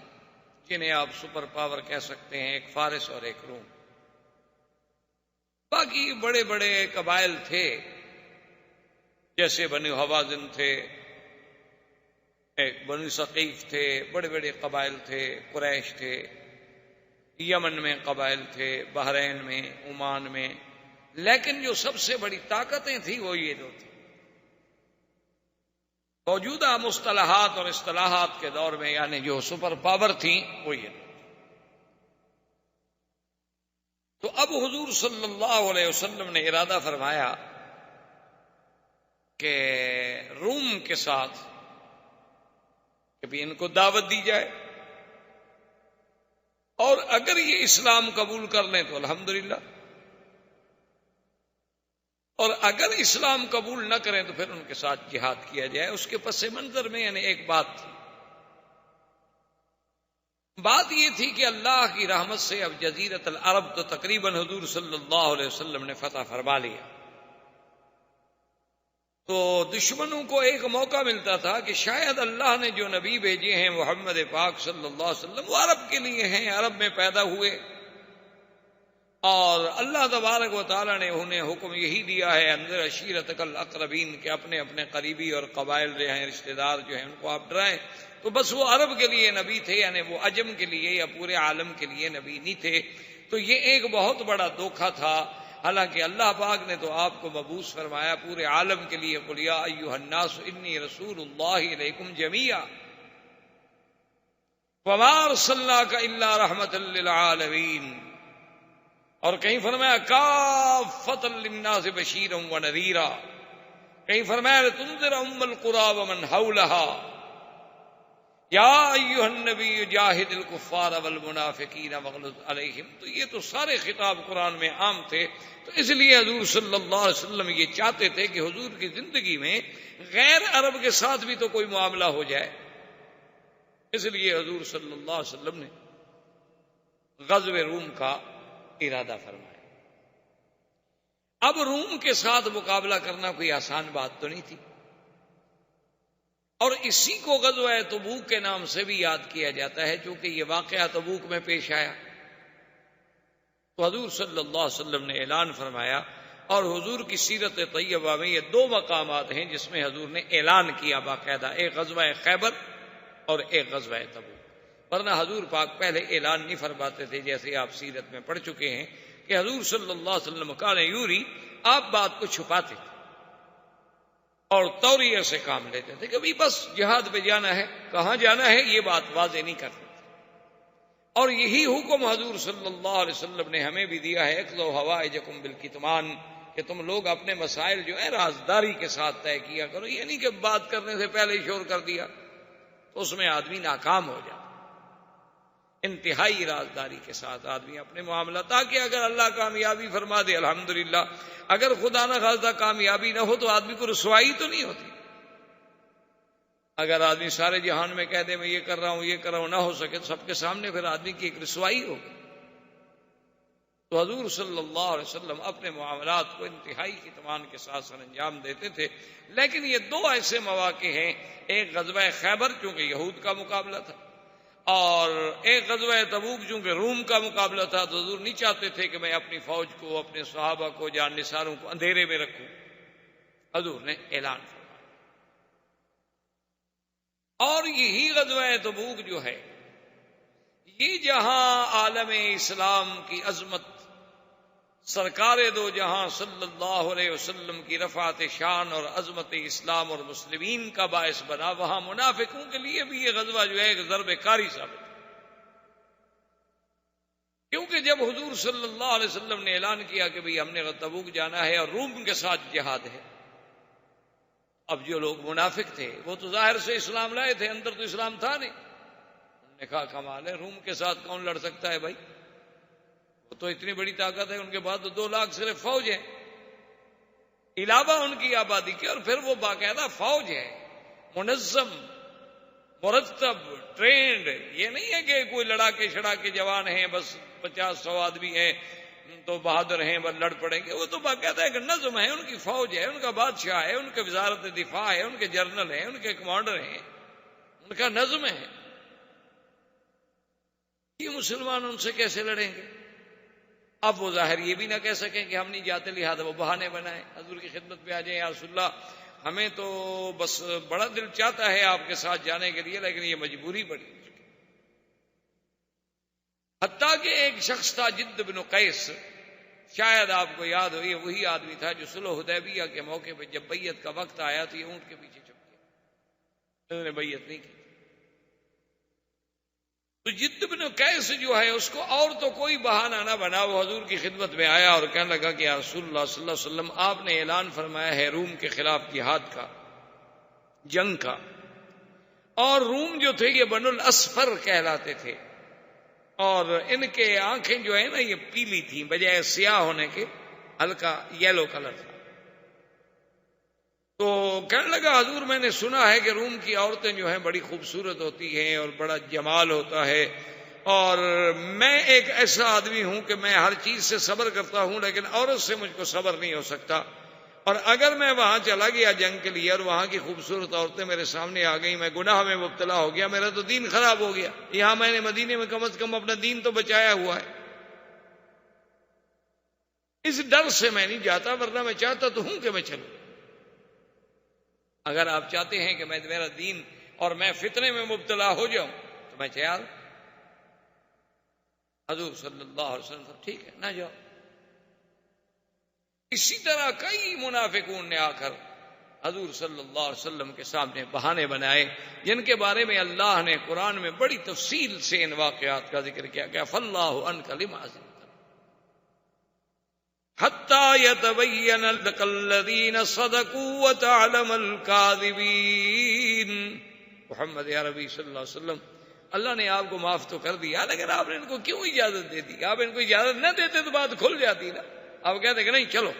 جنہیں آپ سپر پاور کہہ سکتے ہیں، ایک فارس اور ایک روم۔ باقی بڑے بڑے قبائل تھے، جیسے بنو حوازن تھے، بنو ثقیف تھے، بڑے بڑے قبائل تھے، قریش تھے، یمن میں قبائل تھے، بحرین میں، عمان میں، لیکن جو سب سے بڑی طاقتیں تھیں وہ یہ 2 تھیں۔ موجودہ مصطلحات اور اصطلاحات کے دور میں یعنی جو سپر پاور تھیں وہ یہ 2۔ تو اب حضور صلی اللہ علیہ وسلم نے ارادہ فرمایا کہ روم کے ساتھ کبھی ان کو دعوت دی جائے، اور اگر یہ اسلام قبول کر لیں تو الحمدللہ، اور اگر اسلام قبول نہ کریں تو پھر ان کے ساتھ جہاد کیا جائے۔ اس کے پس منظر میں یعنی ایک بات تھی، بات یہ تھی کہ اللہ کی رحمت سے اب جزیرت العرب تو تقریباً حضور صلی اللہ علیہ وسلم نے فتح فرما لیا، تو دشمنوں کو ایک موقع ملتا تھا کہ شاید اللہ نے جو نبی بھیجے ہیں محمد پاک صلی اللہ علیہ وسلم وہ عرب کے لیے ہیں، عرب میں پیدا ہوئے، اور اللہ تبارک و تعالیٰ نے انہیں حکم یہی دیا ہے انذر عشیرتک الاقربین، کہ اپنے اپنے قریبی اور قبائل جو ہیں، رشتہ دار جو ہیں، ان کو آپ ڈرائیں۔ تو بس وہ عرب کے لیے نبی تھے، یعنی وہ عجم کے لیے یا پورے عالم کے لیے نبی نہیں تھے۔ تو یہ ایک بہت بڑا دھوکہ تھا، حالانکہ اللہ پاک نے تو آپ کو مبعوث فرمایا پورے عالم کے لیے، قل یا ایھا الناس انی رسول اللہ الیکم جمیعا وما ارسلناک الا رحمۃ للعالمین، اور کہیں فرمایا کافۃ للناس بشیرا ونذیرا، کہیں فرمایا لتنذر ام القری ومن حولها یا ایھا النبی جاہد الکفار والمنافقین واغلظ علیہم۔ تو یہ تو سارے خطاب قرآن میں عام تھے، تو اس لیے حضور صلی اللہ علیہ وسلم یہ چاہتے تھے کہ حضور کی زندگی میں غیر عرب کے ساتھ بھی تو کوئی معاملہ ہو جائے، اس لیے حضور صلی اللہ علیہ وسلم نے غزوہ روم کا ارادہ فرمایا۔ اب روم کے ساتھ مقابلہ کرنا کوئی آسان بات تو نہیں تھی، اور اسی کو غزوہ تبوک کے نام سے بھی یاد کیا جاتا ہے، چونکہ یہ واقعہ تبوک میں پیش آیا۔ تو حضور صلی اللہ علیہ وسلم نے اعلان فرمایا، اور حضور کی سیرت طیبہ میں یہ 2 مقامات ہیں جس میں حضور نے اعلان کیا باقاعدہ، ایک غزوہ خیبر اور ایک غزوہ تبوک۔ ورنہ حضور پاک پہلے اعلان نہیں فرماتے تھے، جیسے آپ سیرت میں پڑھ چکے ہیں کہ حضور صلی اللہ علیہ وسلم کان یوری، آپ بات کو چھپاتے تھے اور توریہ سے کام لیتے تھے، کبھی بس جہاد پہ جانا ہے، کہاں جانا ہے یہ بات واضح نہیں کرتے تھے۔ اور یہی حکم حضور صلی اللہ علیہ وسلم نے ہمیں بھی دیا ہے، اقضوا حوائجکم بالکتمان، کہ تم لوگ اپنے مسائل جو ہے رازداری کے ساتھ طے کیا کرو، یہ نہیں کہ بات کرنے سے پہلے ہی شور کر دیا تو اس میں آدمی ناکام ہو جاتا۔ انتہائی رازداری کے ساتھ آدمی اپنے معاملہ، تاکہ اگر اللہ کامیابی فرما دے الحمدللہ، اگر خدا نہ خواستہ کامیابی نہ ہو تو آدمی کو رسوائی تو نہیں ہوتی۔ اگر آدمی سارے جہان میں کہہ دے میں یہ کر رہا ہوں یہ کر رہا ہوں، نہ ہو سکے تو سب کے سامنے پھر آدمی کی ایک رسوائی ہوگی۔ تو حضور صلی اللہ علیہ وسلم اپنے معاملات کو انتہائی اطمینان کے ساتھ سر انجام دیتے تھے، لیکن یہ 2 ایسے مواقع ہیں، ایک غزوہ خیبر چونکہ یہود کا مقابلہ تھا، اور ایک غزوہ تبوک چونکہ روم کا مقابلہ تھا۔ تو حضور نہیں چاہتے تھے کہ میں اپنی فوج کو، اپنے صحابہ کو، جان نثاروں کو اندھیرے میں رکھوں، حضور نے اعلان فرمایا۔ اور یہی غزوہ تبوک جو ہے یہ جہاں عالم اسلام کی عظمت، سرکار دو جہاں صلی اللہ علیہ وسلم کی رفعت شان اور عظمت اسلام اور مسلمین کا باعث بنا، وہاں منافقوں کے لیے بھی یہ غزوہ جو ہے ایک ضرب کاری ثابت ہے۔ کیونکہ جب حضور صلی اللہ علیہ وسلم نے اعلان کیا کہ بھئی ہم نے تبوک جانا ہے اور روم کے ساتھ جہاد ہے، اب جو لوگ منافق تھے وہ تو ظاہر سے اسلام لائے تھے، اندر تو اسلام تھا نہیں، انہوں نے کہا کمال ہے، روم کے ساتھ کون لڑ سکتا ہے بھائی، وہ تو اتنی بڑی طاقت ہے، ان کے بعد 2 لاکھ صرف فوج ہے علاوہ ان کی آبادی کے، اور پھر وہ باقاعدہ فوج ہے، منظم، مرتب، ٹرینڈ، یہ نہیں ہے کہ کوئی لڑا کے چھڑا کے جوان ہیں، بس 50-100 آدمی ہیں تو بہادر ہیں بس لڑ پڑیں گے، وہ تو باقاعدہ ایک نظم ہے، ان کی فوج ہے، ان کا بادشاہ ہے، ان کے وزارت دفاع ہے، ان کے جنرل ہیں، ان کے کمانڈر ہیں، ان کا نظم ہے۔ یہ مسلمان ان سے کیسے لڑیں گے؟ اب وہ ظاہر یہ بھی نہ کہہ سکیں کہ ہم نہیں جاتے، لہٰذا وہ بہانے بنائیں، حضور کی خدمت میں آ جائیں، یا رسول اللہ ہمیں تو بس بڑا دل چاہتا ہے آپ کے ساتھ جانے کے لیے، لیکن یہ مجبوری پڑی۔ حتیٰ کہ ایک شخص تھا جد بن قیس، شاید آپ کو یاد ہو، یہ وہی آدمی تھا جو صلح حدیبیہ کے موقع پہ جب بیعت کا وقت آیا تو یہ اونٹ کے پیچھے چھپ گیا، انہوں نے بیعت نہیں کی۔ تو جد بن قیس جو ہے اس کو اور تو کوئی بہانہ نہ بنا، وہ حضور کی خدمت میں آیا اور کہنے لگا کہ یا رسول اللہ صلی اللہ علیہ وسلم، آپ نے اعلان فرمایا ہے روم کے خلاف جہاد کا، جنگ کا، اور روم جو تھے یہ بنو الاسفر کہلاتے تھے، اور ان کے آنکھیں جو ہے نا یہ پیلی تھیں بجائے سیاہ ہونے کے، ہلکا یلو کلر تھا۔ تو کہنے لگا حضور میں نے سنا ہے کہ روم کی عورتیں جو ہیں بڑی خوبصورت ہوتی ہیں اور بڑا جمال ہوتا ہے، اور میں ایک ایسا آدمی ہوں کہ میں ہر چیز سے صبر کرتا ہوں، لیکن عورت سے مجھ کو صبر نہیں ہو سکتا، اور اگر میں وہاں چلا گیا جنگ کے لیے اور وہاں کی خوبصورت عورتیں میرے سامنے آ گئی، میں گناہ میں مبتلا ہو گیا، میرا تو دین خراب ہو گیا۔ یہاں میں نے مدینے میں کم از کم اپنا دین تو بچایا ہوا ہے، اس ڈر سے میں نہیں جاتا، ورنہ میں چاہتا تو ہوں کہ میں چلوں۔ اگر آپ چاہتے ہیں کہ میں میرا دین اور میں فتنے میں مبتلا ہو جاؤں تو میں تیار۔ حضور صلی اللہ علیہ وسلم ٹھیک ہے نہ جاؤ۔ اسی طرح کئی منافقون نے آ کر حضور صلی اللہ علیہ وسلم کے سامنے بہانے بنائے، جن کے بارے میں اللہ نے قرآن میں بڑی تفصیل سے ان واقعات کا ذکر کیا کہ فاللہ عنک لما عزمت حتی یتبین لک الذین صدقوا وتعلم الکاذبین۔ محمد عربی صلی اللہ علیہ وسلم، اللہ نے آپ کو معاف تو کر دیا، لیکن آپ نے ان کو کیوں اجازت دے دی؟ آپ ان کو اجازت نہ دیتے تو بات کھل جاتی نا، آپ کہتے کہ نہیں چلو۔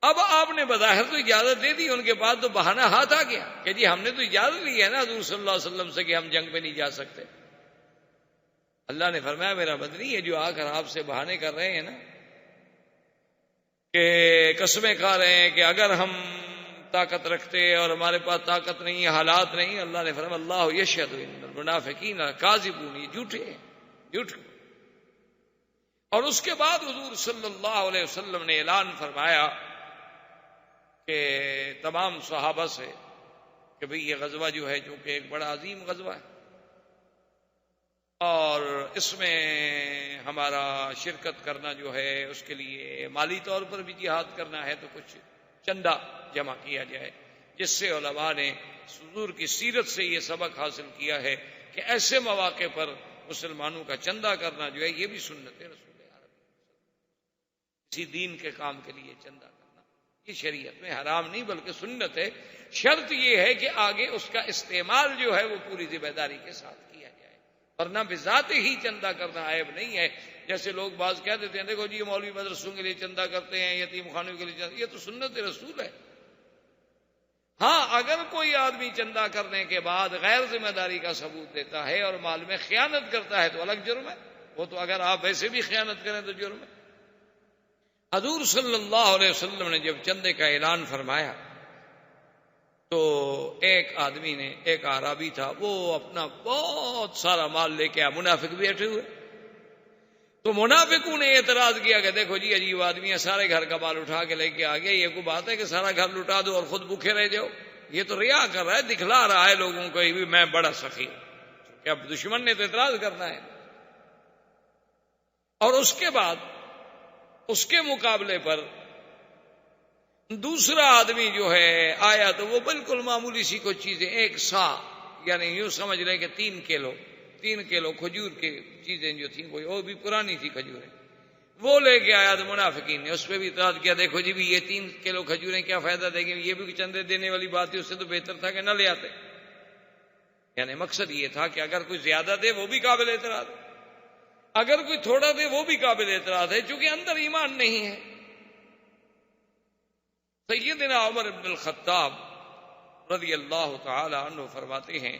اب آپ نے بظاہر تو اجازت دے دی، ان کے بعد تو بہانہ ہاتھ آ گیا کہ جی ہم نے تو اجازت لی ہے نا حضور صلی اللہ علیہ وسلم سے کہ ہم جنگ پہ نہیں جا سکتے۔ اللہ نے فرمایا میرا بدنی ہے جو آ کر آپ سے بہانے کر رہے ہیں نا، کہ قسمیں کھا رہے ہیں کہ اگر ہم طاقت رکھتے اور ہمارے پاس طاقت نہیں، حالات نہیں، اللہ نے فرمایا اللہ یشہد ان المنافقین کاذبون، یہ جھوٹے ہیں، جھوٹ۔ اور اس کے بعد حضور صلی اللہ علیہ وسلم نے اعلان فرمایا کہ تمام صحابہ سے کہ بھئی یہ غزوہ جو ہے چونکہ ایک بڑا عظیم غزوہ ہے اور اس میں ہمارا شرکت کرنا جو ہے اس کے لیے مالی طور پر بھی جہاد کرنا ہے، تو کچھ چندہ جمع کیا جائے، جس سے علماء نے حضور کی سیرت سے یہ سبق حاصل کیا ہے کہ ایسے مواقع پر مسلمانوں کا چندہ کرنا جو ہے یہ بھی سنت رسول کسی دین کے کام کے لیے چندہ کرنا یہ شریعت میں حرام نہیں بلکہ سنت ہے۔ شرط یہ ہے کہ آگے اس کا استعمال جو ہے وہ پوری ذمہ داری کے ساتھ کیا جائے، ورنہ بذات ہی چندہ کرنا عیب نہیں ہے۔ جیسے لوگ بعض کہہ دیتے ہیں دیکھو جی مولوی مدرسوں کے لیے چندہ کرتے ہیں، یتیم خانوں کے لیے چندہ، یہ تو سنت رسول ہے۔ ہاں اگر کوئی آدمی چندہ کرنے کے بعد غیر ذمہ داری کا ثبوت دیتا ہے اور مال میں خیانت کرتا ہے تو الگ جرم ہے، وہ تو اگر آپ ویسے بھی خیانت کریں تو جرم ہے۔ حضور صلی اللہ علیہ وسلم نے جب چندے کا اعلان فرمایا تو ایک آدمی نے، ایک اعرابی تھا، وہ اپنا بہت سارا مال لے کے آیا، منافق بھی بیٹھے ہوئے، تو منافقوں نے اعتراض کیا کہ دیکھو جی عجیب آدمی ہے، سارے گھر کا مال اٹھا کے لے کے آ گیا، یہ کوئی بات ہے کہ سارا گھر لٹا دو اور خود بھوکے رہ جاؤ؟ یہ تو ریا کر رہا ہے، دکھلا رہا ہے لوگوں کو بھی میں بڑا سخی ہوں، کہ اب دشمن نے تو اعتراض کرنا ہے۔ اور اس کے بعد اس کے مقابلے پر دوسرا آدمی جو ہے آیا تو وہ بالکل معمولی سی کوئی چیزیں، ایک سا، یعنی یوں سمجھ رہے کہ 3 کلو کھجور کی چیزیں جو تھیں وہ بھی پرانی تھی کھجوریں، وہ لے کے آیا تو منافقین نے اس پہ بھی اعتراض کیا، دیکھو جی بھی یہ 3 کلو کھجوریں کیا فائدہ دے گی، یہ بھی چندے دینے والی بات ہے، اس سے تو بہتر تھا کہ نہ لے آتے۔ یعنی مقصد یہ تھا کہ اگر کوئی زیادہ دے وہ بھی قابل اعتراض، اگر کوئی تھوڑا دے وہ بھی قابل اعتراض ہے، چونکہ اندر ایمان نہیں ہے۔ سیدنا عمر بن الخطاب رضی اللہ تعالی عنہ فرماتے ہیں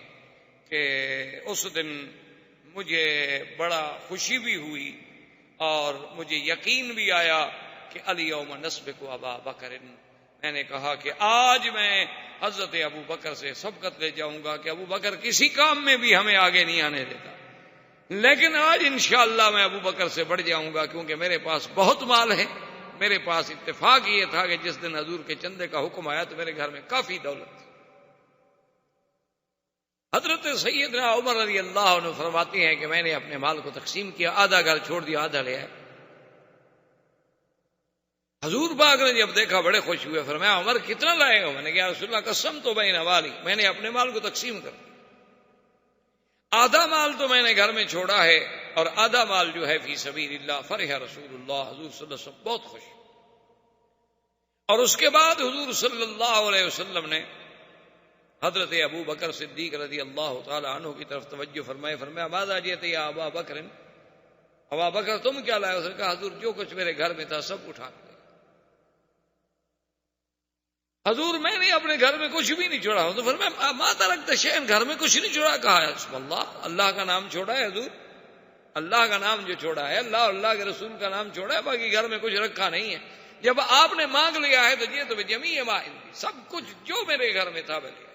کہ اس دن مجھے بڑا خوشی بھی ہوئی اور مجھے یقین بھی آیا کہ الیوم نسبق ابا بکر، میں نے کہا کہ آج میں حضرت ابو بکر سے سبقت لے جاؤں گا کہ ابو بکر کسی کام میں بھی ہمیں آگے نہیں آنے دیتا، لیکن آج انشاءاللہ میں ابو بکر سے بڑھ جاؤں گا، کیونکہ میرے پاس بہت مال ہے۔ میرے پاس اتفاق یہ تھا کہ جس دن حضور کے چندے کا حکم آیا تو میرے گھر میں کافی دولت تھی۔ حضرت سیدنا عمر رضی اللہ عنہ فرماتے ہیں کہ میں نے اپنے مال کو تقسیم کیا، آدھا گھر چھوڑ دیا، آدھا لے آیا۔ حضور پاک نے جب دیکھا بڑے خوش ہوئے، فرمایا عمر کتنا لائے ہو؟ میں نے کہا رسول اللہ قسم تو بین والی، میں نے اپنے مال کو تقسیم کر دیا، آدھا مال تو میں نے گھر میں چھوڑا ہے اور آدھا مال جو ہے فی سبیل اللہ۔ فرح رسول اللہ، حضور صلی اللہ علیہ وسلم بہت خوش۔ اور اس کے بعد حضور صلی اللہ علیہ وسلم نے حضرت ابو بکر صدیق رضی اللہ تعالی عنہ کی طرف توجہ فرمائے، فرمایا ماذا جئت یا ابا بکر، ابا بکر تم کیا لائے؟ اس نے کہا حضور جو کچھ میرے گھر میں تھا سب اٹھا کے لے۔ حضور میں نے اپنے گھر میں کچھ بھی نہیں چھوڑا، تو فرمایا ما ترکت شیئا، گھر میں کچھ نہیں چھوڑا؟ کہا بسم اللہ، اللہ کا نام چھوڑا ہے حضور، اللہ کا نام جو چھوڑا ہے، اللہ اور اللہ کے رسول کا نام چھوڑا ہے، باقی گھر میں کچھ رکھا نہیں ہے۔ جب آپ نے مانگ لیا ہے تو یہ تو جمیع ما عندی، سب کچھ جو میرے گھر میں تھا میں لیا۔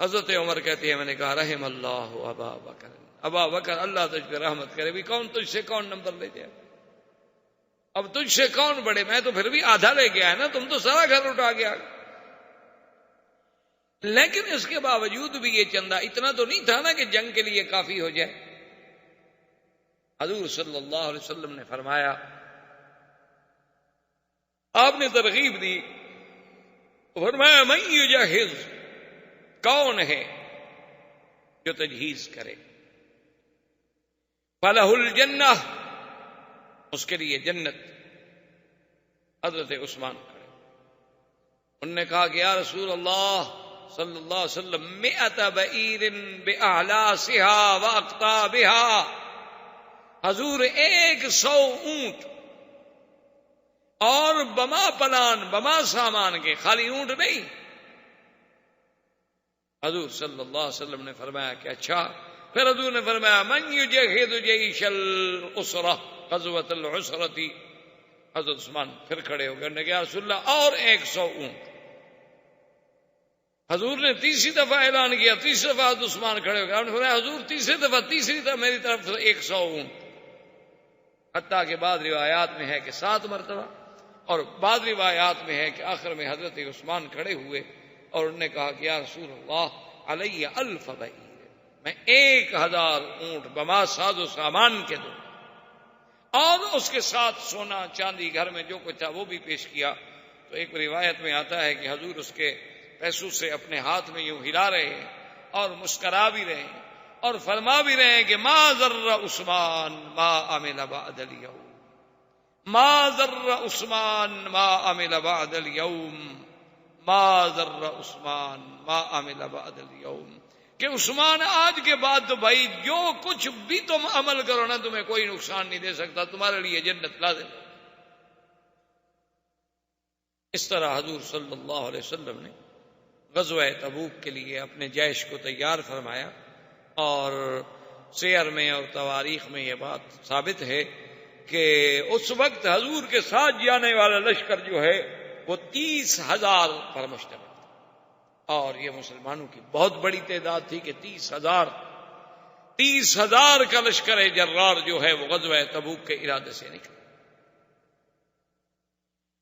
حضرت عمر کہتے ہیں میں نے کہا رحم اللہ ابا بکر، ابا بکر اللہ تجھ پہ رحمت کرے، بھی کون تجھ سے کون نمبر لے جائے، اب تجھ سے کون بڑے، میں تو پھر بھی آدھا لے گیا ہے نا، تم تو سارا گھر اٹھا گیا۔ لیکن اس کے باوجود بھی یہ چندہ اتنا تو نہیں تھا نا کہ جنگ کے لیے کافی ہو جائے۔ حضور صلی اللہ علیہ وسلم نے فرمایا، آپ نے ترغیب دی، فرمایا من یجہز، کون ہے جو تجہیز کرے، فلہ الجنہ، اس کے لیے جنت۔ حضرت عثمان کھڑے، انہوں نے کہا کہ یا رسول اللہ صلی اللہ علیہ وسلم 100 بعیر باعلاسها واقطابها، حضور 100 اونٹ اور بما پلان بما سامان کے، خالی اونٹ نہیں۔ حضور صلی اللہ علیہ وسلم نے فرمایا کہ اچھا، پھر حضور نے فرمایا من یجہد جیش العسرہ، غزوۃ العسرۃ۔ حضرت عثمان پھر کھڑے ہو گئے، انہوں نے کہا رسول اللہ اور 100 اونٹ۔ حضور نے تیسری دفعہ اعلان کیا، تیسری دفعہ حضرت عثمان کھڑے ہو گئے، انہوں نے فرمایا حضور تیسری دفعہ میری طرف سے 100 اونٹ۔ حتیٰ کہ بعض روایات میں ہے کہ 7 مرتبہ، اور بعض روایات میں ہے کہ آخر میں حضرت عثمان کھڑے ہوئے اور انہوں نے کہا کہ یا رسول اللہ علیہ 1000 بعیر، میں 1000 اونٹ بما ساز و سامان کے دوں، اور اس کے ساتھ سونا چاندی گھر میں جو کچھ تھا وہ بھی پیش کیا۔ تو ایک روایت میں آتا ہے کہ حضور اس کے پیسوں سے اپنے ہاتھ میں یوں ہلا رہے ہیں اور مسکرا بھی رہے ہیں اور فرما بھی رہے ہیں کہ ما ضر عثمان ما عمل بعد اليوم، ما ضر عثمان ما عمل بعد اليوم، ما ضر عثمان ما عمل بعد اليوم، کہ عثمان آج کے بعد تو بھائی جو کچھ بھی تم عمل کرو نا تمہیں کوئی نقصان نہیں دے سکتا، تمہارے لیے جنت لازم۔ اس طرح حضور صلی اللہ علیہ وسلم نے غزوہ تبوک کے لیے اپنے جیش کو تیار فرمایا، اور سیر میں اور تواریخ میں یہ بات ثابت ہے کہ اس وقت حضور کے ساتھ جانے والا لشکر جو ہے وہ 30,000 پر مشتمل تھا، اور یہ مسلمانوں کی بہت بڑی تعداد تھی کہ 30,000 کا لشکر جرار جو ہے وہ غزوہ تبوک کے ارادے سے نکلا۔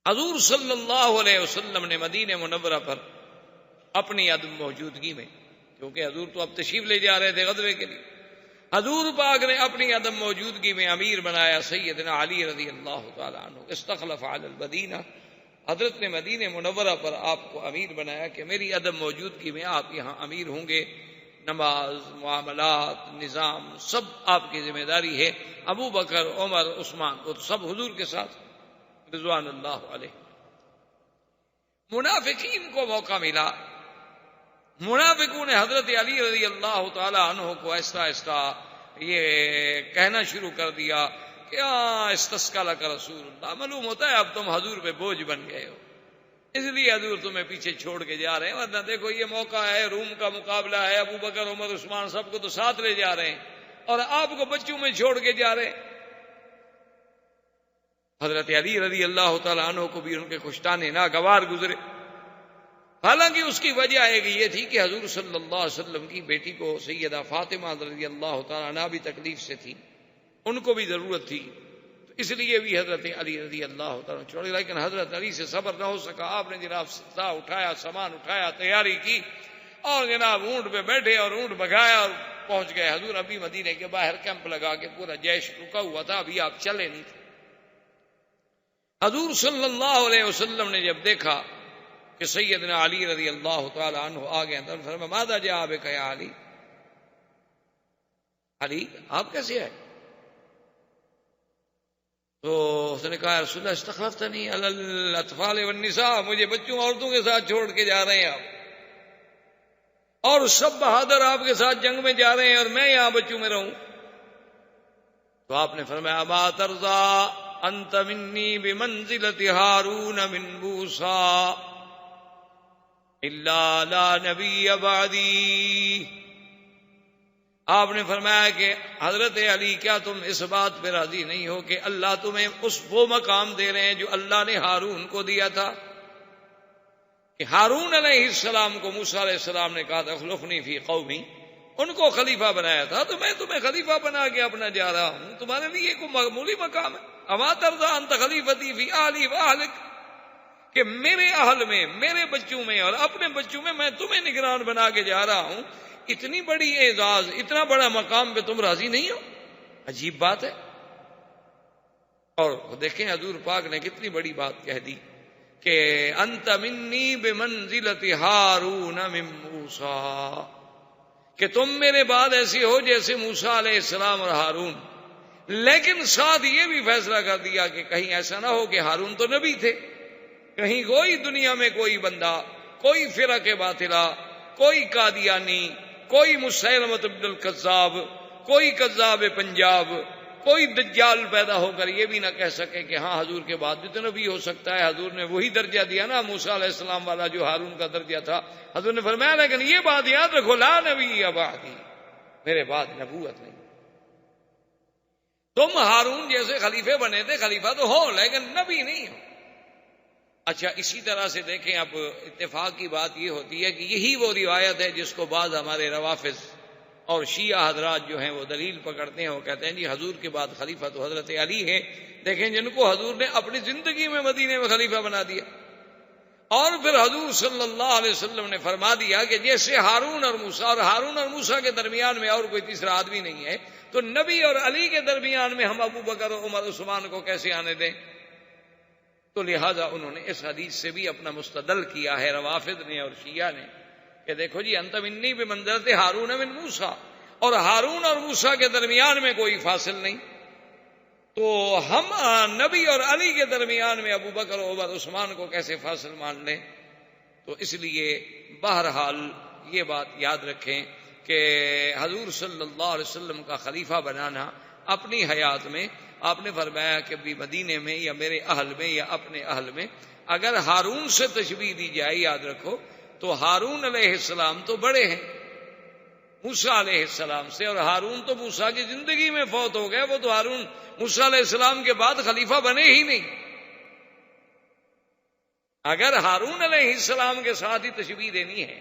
حضور صلی اللہ علیہ وسلم نے مدینہ منورہ پر اپنی عدم موجودگی میں، کیونکہ حضور تو اب تشریف لے جا رہے تھے غزوے کے لیے، حضور پاک نے اپنی عدم موجودگی میں امیر بنایا سیدنا علی رضی اللہ تعالی عنہ، استخلف علی المدینہ، حضرت نے مدینہ منورہ پر آپ کو امیر بنایا کہ میری عدم موجودگی میں آپ یہاں امیر ہوں گے، نماز، معاملات، نظام سب آپ کی ذمہ داری ہے۔ ابو بکر، عمر، عثمان وہ تو سب حضور کے ساتھ رضوان اللہ علیہ۔ منافقین کو موقع ملا، منافقوں نے حضرت علی رضی اللہ تعالی عنہ کو آہستہ آہستہ یہ کہنا شروع کر دیا کہ استسقى لك رسول اللہ، معلوم ہوتا ہے اب تم حضور پہ بوجھ بن گئے ہو، اس لیے حضور تمہیں پیچھے چھوڑ کے جا رہے ہیں، ورنہ دیکھو یہ موقع ہے، روم کا مقابلہ ہے، ابو بکر، عمر، عثمان سب کو تو ساتھ لے جا رہے ہیں اور آپ کو بچوں میں چھوڑ کے جا رہے ہیں۔ حضرت علی رضی اللہ تعالی عنہ کو بھی ان کے کشتانے ناگوار گزرے، حالانکہ اس کی وجہ ایک یہ تھی کہ حضور صلی اللہ علیہ وسلم کی بیٹی کو سیدہ فاطمہ رضی اللہ تعالی عنہ بھی تکلیف سے تھی، ان کو بھی ضرورت تھی، تو اس لیے بھی حضرت علی رضی اللہ تعالی عنہ چھوڑے، لیکن حضرت علی سے صبر نہ ہو سکا، آپ نے جناب سا اٹھایا، سامان اٹھایا، تیاری کی اور جناب اونٹ پہ بیٹھے اور اونٹ بگایا اور پہنچ گئے حضور۔ ابھی مدینے کے باہر کیمپ لگا کے پورا جیش رکا ہوا تھا، ابھی آپ چلے نہیں تھے۔ حضور صلی اللہ علیہ وسلم نے جب دیکھا کہ سیدنا علی رضی اللہ تعالی عنہ آ گئے تو فرمایا ماذا جاء بک یا علی، علی آپ کیسے آئے؟ تو اس نے کہا رسول اللہ استخلفتنی علی الاطفال والنساء، مجھے بچوں عورتوں کے ساتھ چھوڑ کے جا رہے ہیں آپ، اور سب بہادر آپ کے ساتھ جنگ میں جا رہے ہیں اور میں یہاں بچوں میں رہوں۔ تو آپ نے فرمایا اما ترضى انت منی بمنزلۃ ہارون من موسیٰ الا لا نبی بعدی۔ آپ نے فرمایا کہ حضرت علی کیا تم اس بات پہ راضی نہیں ہو کہ اللہ تمہیں وہ مقام دے رہے ہیں جو اللہ نے ہارون کو دیا تھا، کہ ہارون علیہ السلام کو موسیٰ علیہ السلام نے کہا تھا اخلفنی فی قومی، ان کو خلیفہ بنایا تھا، تو میں تمہیں خلیفہ بنا کے اپنا جا رہا ہوں، تمہارے لیے کوئی معمولی مقام ہے؟ اما ترضى انت خلیفتی فی اہلی و اہلک، کہ میرے اہل میں، میرے بچوں میں اور اپنے بچوں میں تمہیں نگران بنا کے جا رہا ہوں، اتنی بڑی اعزاز، اتنا بڑا مقام پہ تم راضی نہیں ہو؟ عجیب بات ہے۔ اور دیکھیں حضور پاک نے کتنی بڑی بات کہہ دی کہ انت منی بمنزلۃ ہارون من موسیٰ، کہ تم میرے بعد ایسے ہو جیسے موسیٰ علیہ السلام اور ہارون، لیکن ساتھ یہ بھی فیصلہ کر دیا کہ کہیں ایسا نہ ہو کہ ہارون تو نبی تھے، کہیں کوئی دنیا میں کوئی بندہ، کوئی فرقہ باطلہ، کوئی قادیانی، کوئی مسیلمۃ ابن الکذاب، کوئی کذاب پنجاب، کوئی دجال پیدا ہو کر یہ بھی نہ کہہ سکے کہ ہاں حضور کے بعد بھی تو نبی ہو سکتا ہے، حضور نے وہی درجہ دیا نا موسیٰ علیہ السلام والا جو ہارون کا درجہ تھا۔ حضور نے فرمایا لیکن یہ بات یاد رکھو لا نبی بعدی، میرے بعد نبوت نہیں، تم ہارون جیسے خلیفے بنے تھے، خلیفہ تو ہو لیکن نبی نہیں ہو۔ اچھا اسی طرح سے دیکھیں اب اتفاق کی بات یہ ہوتی ہے کہ یہی وہ روایت ہے جس کو بعض ہمارے روافض اور شیعہ حضرات جو ہیں وہ دلیل پکڑتے ہیں، وہ کہتے ہیں جی حضور کے بعد خلیفہ تو حضرت علی ہے، دیکھیں جن کو حضور نے اپنی زندگی میں مدینے میں خلیفہ بنا دیا، اور پھر حضور صلی اللہ علیہ وسلم نے فرما دیا کہ جیسے ہارون اور موسیٰ، اور ہارون اور موسیٰ کے درمیان میں اور کوئی تیسرا آدمی نہیں ہے، تو نبی اور علی کے درمیان میں ہم ابو بکر اور عمر عثمان کو کیسے آنے دیں؟ تو لہذا انہوں نے اس حدیث سے بھی اپنا مستدل کیا ہے روافض نے اور شیعہ نے کہ دیکھو جی انت منی بمنزلۃ ہارون من موسیٰ، اور ہارون اور موسیٰ کے درمیان میں کوئی فاصل نہیں، تو ہم نبی اور علی کے درمیان میں ابو بکر اور عمر عثمان کو کیسے فاصل مان لیں؟ تو اس لیے بہرحال یہ بات یاد رکھیں کہ حضور صلی اللہ علیہ وسلم کا خلیفہ بنانا اپنی حیات میں آپ نے فرمایا کہ بھی مدینے میں یا میرے اہل میں یا اپنے اہل میں اگر ہارون سے تشبیہ دی جائے، یاد رکھو تو ہارون علیہ السلام تو بڑے ہیں موسیٰ علیہ السلام سے، اور ہارون تو موسیٰ کی زندگی میں فوت ہو گئے، وہ تو ہارون موسیٰ علیہ السلام کے بعد خلیفہ بنے ہی نہیں۔ اگر ہارون علیہ السلام کے ساتھ ہی تشبیہ دینی ہے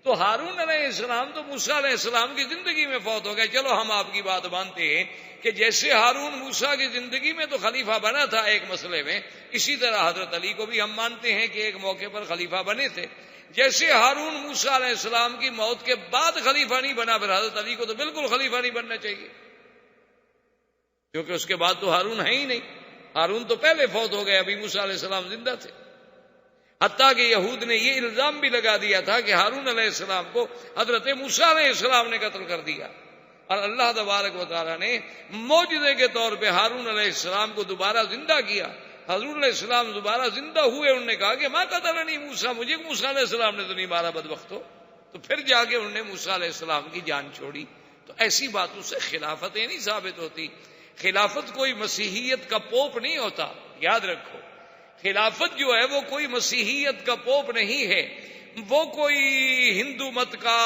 تو ہارون علیہ السلام تو موسیٰ علیہ السلام کی زندگی میں فوت ہو گئے. چلو ہم آپ کی بات مانتے ہیں کہ جیسے ہارون موسیٰ کی زندگی میں تو خلیفہ بنا تھا ایک مسئلے میں، اسی طرح حضرت علی کو بھی ہم مانتے ہیں کہ ایک موقع پر خلیفہ بنے تھے. جیسے ہارون موسیٰ علیہ السلام کی موت کے بعد خلیفہ نہیں بنا، پھر حضرت علی کو تو بالکل خلیفہ نہیں بننا چاہیے، کیونکہ اس کے بعد تو ہارون ہے ہی نہیں. ہارون تو پہلے فوت ہو گئے، ابھی موسیٰ علیہ السلام زندہ تھے. حتیٰ کہ یہود نے یہ الزام بھی لگا دیا تھا کہ ہارون علیہ السلام کو حضرت موسیٰ علیہ السلام نے قتل کر دیا، اور اللہ تبارک و تعالیٰ نے معجزے کے طور پہ ہارون علیہ السلام کو دوبارہ زندہ کیا. حضور علیہ السلام دوبارہ زندہ ہوئے، انہوں نے کہا کہ ماں قتلنی موسیٰ، مجھے موسیٰ علیہ السلام نے تو نہیں مارا بدبختو. تو پھر جا کے انہوں نے موسیٰ علیہ السلام کی جان چھوڑی. تو ایسی باتوں سے خلافتیں نہیں ثابت ہوتی. خلافت کوئی مسیحیت کا پوپ نہیں ہوتا، یاد رکھو. خلافت جو ہے وہ کوئی مسیحیت کا پوپ نہیں ہے، وہ کوئی ہندو مت کا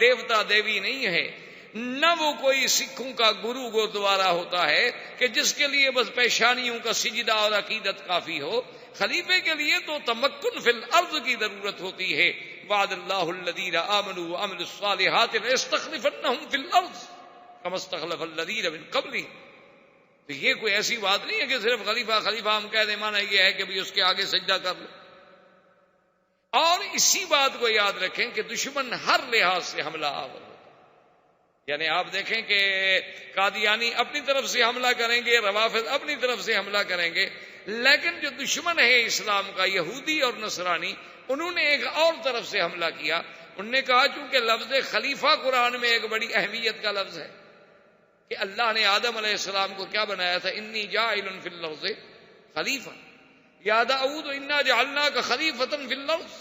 دیوتا دیوی نہیں ہے، نہ وہ کوئی سکھوں کا گرو گردوارا ہوتا ہے کہ جس کے لیے بس پیشانیوں کا سجدہ اور عقیدت کافی ہو. خلیفے کے لیے تو تمکن فی الارض کی ضرورت ہوتی ہے. وعد اللہ الذین آمنوا وعملوا الصالحات ليستخلفنهم فی الارض کما استخلف الذین من قبلهم. تو یہ کوئی ایسی بات نہیں ہے کہ صرف خلیفہ خلیفہ ہم کہہ دیں، مانا یہ ہے کہ بھی اس کے آگے سجدہ کر لو. اور اسی بات کو یاد رکھیں کہ دشمن ہر لحاظ سے حملہ آور ہوتا ہے. یعنی آپ دیکھیں کہ قادیانی اپنی طرف سے حملہ کریں گے، روافض اپنی طرف سے حملہ کریں گے، لیکن جو دشمن ہے اسلام کا، یہودی اور نصرانی، انہوں نے ایک اور طرف سے حملہ کیا. انہوں نے کہا چونکہ لفظ خلیفہ قرآن میں ایک بڑی اہمیت کا لفظ ہے کہ اللہ نے آدم علیہ السلام کو کیا بنایا تھا، انی جاعل فی الارض خلیفہ، یا داؤد انا جعلناک خلیفۃ فی الارض.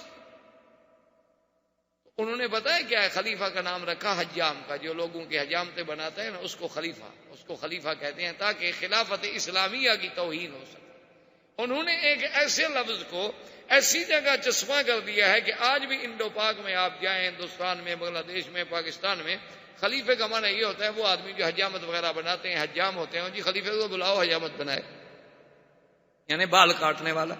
انہوں نے بتایا کیا ہے، خلیفہ کا نام رکھا حجام کا، جو لوگوں کی حجامتیں بناتا ہے نا اس کو خلیفہ کہتے ہیں، تاکہ خلافت اسلامیہ کی توہین ہو سکے. انہوں نے ایک ایسے لفظ کو ایسی جگہ چسپاں کر دیا ہے کہ آج بھی انڈو پاک میں آپ جائیں، ہندوستان میں، بنگلہ دیش میں، پاکستان میں، خلیفے کا معنی یہ ہوتا ہے وہ آدمی جو حجامت وغیرہ بناتے ہیں، حجام ہوتے ہیں، جی خلیفے کو بلاؤ حجامت بنائے، یعنی بال کاٹنے والا،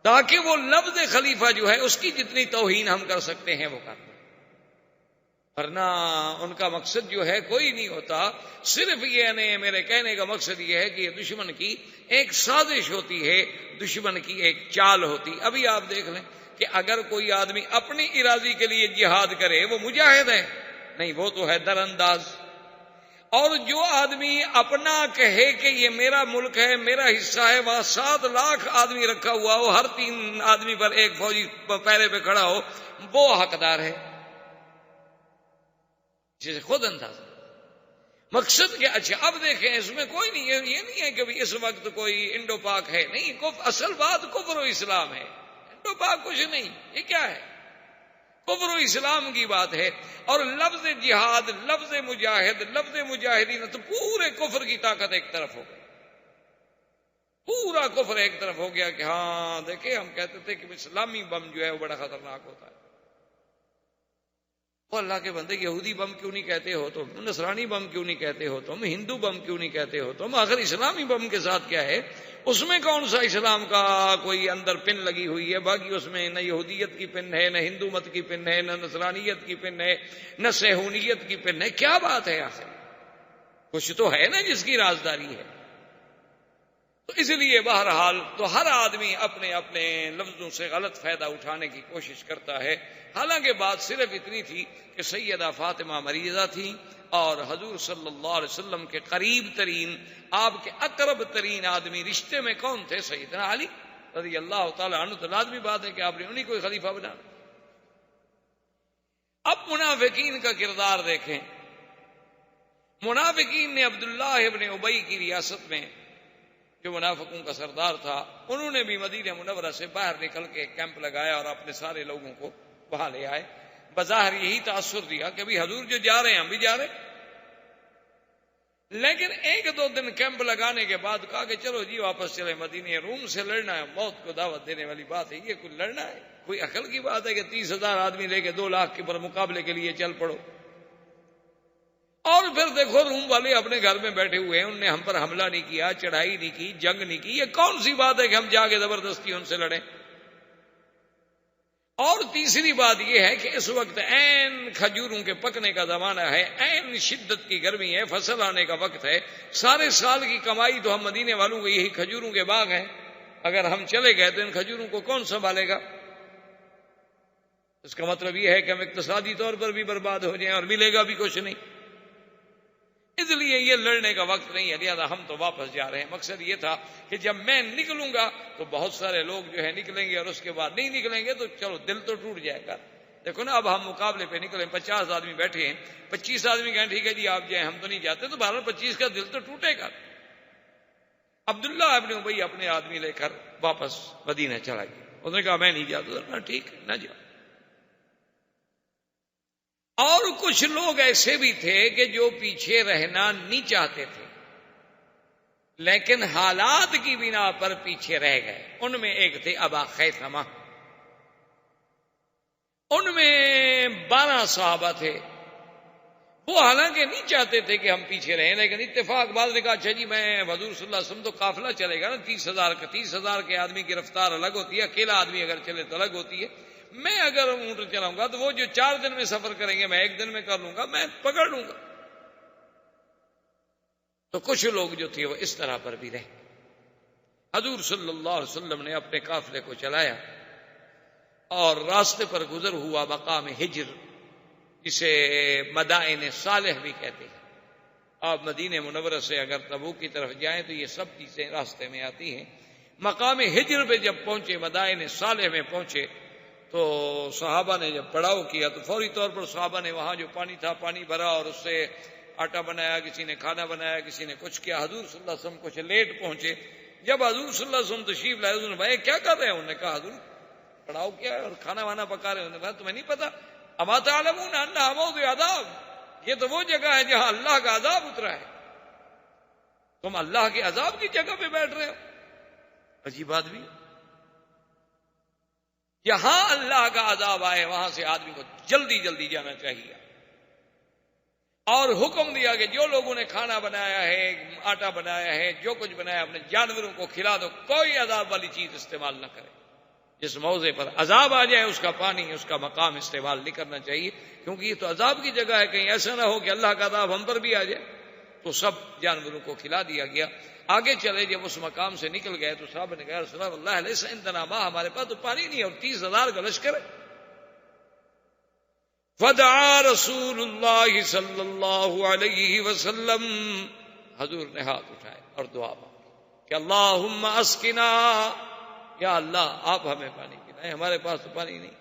تاکہ وہ لفظ خلیفہ جو ہے اس کی جتنی توہین ہم کر سکتے ہیں وہ کریں. ورنہ ان کا مقصد جو ہے کوئی نہیں ہوتا. صرف یہ میرے کہنے کا مقصد یہ ہے کہ یہ دشمن کی ایک سازش ہوتی ہے، دشمن کی ایک چال ہوتی. ابھی آپ دیکھ لیں کہ اگر کوئی آدمی اپنی ارادی کے لیے جہاد کرے وہ مجاہد ہے نہیں، وہ تو ہے در انداز. اور جو آدمی اپنا کہے کہ یہ میرا ملک ہے، میرا حصہ ہے، وہاں 7 لاکھ آدمی رکھا ہوا ہو، ہر 3 آدمی پر ایک فوجی پیرے پہ کھڑا ہو، وہ حقدار ہے، جسے خود اندازہ. مقصد کیا؟ اچھا اب دیکھیں اس میں کوئی نہیں ہے، یہ نہیں ہے کہ اس وقت کوئی انڈو پاک ہے، نہیں، اصل بات کفر و اسلام ہے. انڈو پاک کچھ نہیں، یہ کیا ہے؟ کفر و اسلام کی بات ہے. اور لفظ جہاد، لفظ مجاہد، لفظ مجاہدین، تو پورے کفر کی طاقت ایک طرف ہو گئی، پورا کفر ایک طرف ہو گیا کہ ہاں دیکھیں ہم کہتے تھے کہ اسلامی بم جو ہے وہ بڑا خطرناک ہوتا ہے. وہ اللہ کے بندے، یہودی بم کیوں نہیں کہتے ہو تم، نصرانی بم کیوں نہیں کہتے ہو تم، ہندو بم کیوں نہیں کہتے ہو تم؟ آخر اسلامی بم کے ساتھ کیا ہے؟ اس میں کون سا اسلام کا کوئی اندر پن لگی ہوئی ہے؟ باقی اس میں نہ یہودیت کی پن ہے، نہ ہندو مت کی پن ہے، نہ نصرانیت کی پن ہے، نہ صہیونیت کی پن ہے. کیا بات ہے آخر؟ کچھ تو ہے نا جس کی رازداری ہے. تو اس لیے بہرحال تو ہر آدمی اپنے اپنے لفظوں سے غلط فائدہ اٹھانے کی کوشش کرتا ہے. حالانکہ بات صرف اتنی تھی کہ سیدہ فاطمہ مریضہ تھی اور حضور صلی اللہ علیہ وسلم کے قریب ترین، آپ کے اقرب ترین آدمی رشتے میں کون تھے؟ سیدنا علی رضی اللہ تعالیٰ عنہ. تو لازمی بات ہے کہ آپ نے انہیں کوئی خلیفہ بنا. اب منافقین کا کردار دیکھیں. منافقین نے عبداللہ ابن ابی کی ریاست میں، جو منافقوں کا سردار تھا، انہوں نے بھی مدینہ منورہ سے باہر نکل کے کیمپ لگایا اور اپنے سارے لوگوں کو وہاں لے آئے. بظاہر یہی تاثر دیا کہ بھی حضور جو جا رہے ہیں ہم بھی جا رہے ہیں. لیکن 1-2 دن کیمپ لگانے کے بعد کہا کہ چلو جی واپس چلے مدینہ. روم سے لڑنا ہے، موت کو دعوت دینے والی بات ہے، یہ کوئی لڑنا ہے؟ کوئی عقل کی بات ہے کہ 30,000 آدمی لے کے 2 لاکھ کے پر مقابلے کے لیے چل پڑو؟ اور پھر دیکھو روم والے اپنے گھر میں بیٹھے ہوئے ہیں، انہوں نے ہم پر حملہ نہیں کیا، چڑھائی نہیں کی، جنگ نہیں کی. یہ کون سی بات ہے کہ ہم جا کے زبردستی ان سے لڑیں؟ اور تیسری بات یہ ہے کہ اس وقت عین کھجوروں کے پکنے کا زمانہ ہے، عین شدت کی گرمی ہے، فصل آنے کا وقت ہے، سارے سال کی کمائی تو ہم مدینے والوں کو یہی کھجوروں کے باغ ہیں، اگر ہم چلے گئے تو ان کھجوروں کو کون سنبھالے گا؟ اس کا مطلب یہ ہے کہ ہم اقتصادی طور پر بھی برباد ہو جائیں اور ملے گا بھی کچھ نہیں، اس لیے یہ لڑنے کا وقت نہیں ہے، لہٰذا ہم تو واپس جا رہے ہیں۔ مقصد یہ تھا کہ جب میں نکلوں گا تو بہت سارے لوگ جو ہے نکلیں گے، اور اس کے بعد نہیں نکلیں گے تو چلو دل تو ٹوٹ جائے گا۔ دیکھو نا، اب ہم مقابلے پہ نکلے، 50 آدمی بیٹھے ہیں، 25 آدمی کہیں ٹھیک ہے جی آپ جائیں، ہم تو نہیں جاتے، تو 12-25 کا دل تو ٹوٹے گا۔ عبداللہ ابن ابی اپنے آدمی لے کر واپس مدینہ چلا گیا، اس نے کہا میں نہیں جاتا، ٹھیک ہے نہ جاؤ۔ اور کچھ لوگ ایسے بھی تھے کہ جو پیچھے رہنا نہیں چاہتے تھے لیکن حالات کی بنا پر پیچھے رہ گئے، ان میں ایک تھے ابا خیثمہ، ان میں 12 صحابہ تھے، وہ حالانکہ نہیں چاہتے تھے کہ ہم پیچھے رہیں، لیکن اتفاق بعض نے کہا اچھا جی میں حضور صلی اللہ علیہ وسلم تو قافلہ چلے گا نا 30,000 کے آدمی کی رفتار الگ ہوتی ہے، اکیلا آدمی اگر چلے تو الگ ہوتی ہے، میں اگر اونٹ چلاؤں گا تو وہ جو 4 دن میں سفر کریں گے میں 1 دن میں کر لوں گا، میں پکڑ لوں گا۔ تو کچھ لوگ جو تھے وہ اس طرح پر بھی رہے۔ حضور صلی اللہ علیہ وسلم نے اپنے قافلے کو چلایا اور راستے پر گزر ہوا مقام ہجر، جسے مدائن صالح بھی کہتے ہیں۔ آپ مدینہ منورہ سے اگر تبوک کی طرف جائیں تو یہ سب چیزیں راستے میں آتی ہیں۔ مقام ہجر پہ جب پہنچے، مدائن صالح میں پہنچے، تو صحابہ نے جب پڑاؤ کیا تو فوری طور پر صحابہ نے وہاں جو پانی تھا پانی بھرا اور اس سے آٹا بنایا، کسی نے کھانا بنایا، کسی نے کچھ کیا۔ حضور صلی اللہ علیہ وسلم کچھ لیٹ پہنچے، جب حضور صلی اللہ علیہ وسلم تشریف لائے، حضور نے بھائی کیا کر رہے ہیں؟ انہوں نے کہا حضور پڑاؤ کیا ہے اور کھانا وانا پکا رہے ہیں۔ انہوں نے کہا تمہیں نہیں پتا اما تعلمون انہا موضع عذاب، یہ تو وہ جگہ ہے جہاں اللہ کا عذاب اترا ہے، تم اللہ کے عذاب کی جگہ پہ بیٹھ رہے ہو۔ عجیب آدمی، یہاں اللہ کا عذاب آئے وہاں سے آدمی کو جلدی جلدی جانا چاہیے، اور حکم دیا کہ جو لوگوں نے کھانا بنایا ہے، آٹا بنایا ہے، جو کچھ بنایا اپنے جانوروں کو کھلا دو، کوئی عذاب والی چیز استعمال نہ کرے۔ جس موضع پر عذاب آ جائے اس کا پانی، اس کا مقام استعمال نہیں کرنا چاہیے، کیونکہ یہ تو عذاب کی جگہ ہے، کہیں ایسا نہ ہو کہ اللہ کا عذاب ہم پر بھی آ جائے۔ تو سب جانوروں کو کھلا دیا گیا۔ آگے چلے، جب اس مقام سے نکل گئے تو صاحب نے کہا رسول اللہ علیہ وسلم ہمارے پاس تو پانی نہیں ہے اور 30,000 کا لشکر ہے۔ فدعا رسول اللہ صلی اللہ علیہ وسلم، حضور نے ہاتھ اٹھائے اور دعا مانگی کہ اللہم اسقنا، یا اللہ آپ ہمیں پانی پلائیں، ہمارے پاس تو پانی نہیں۔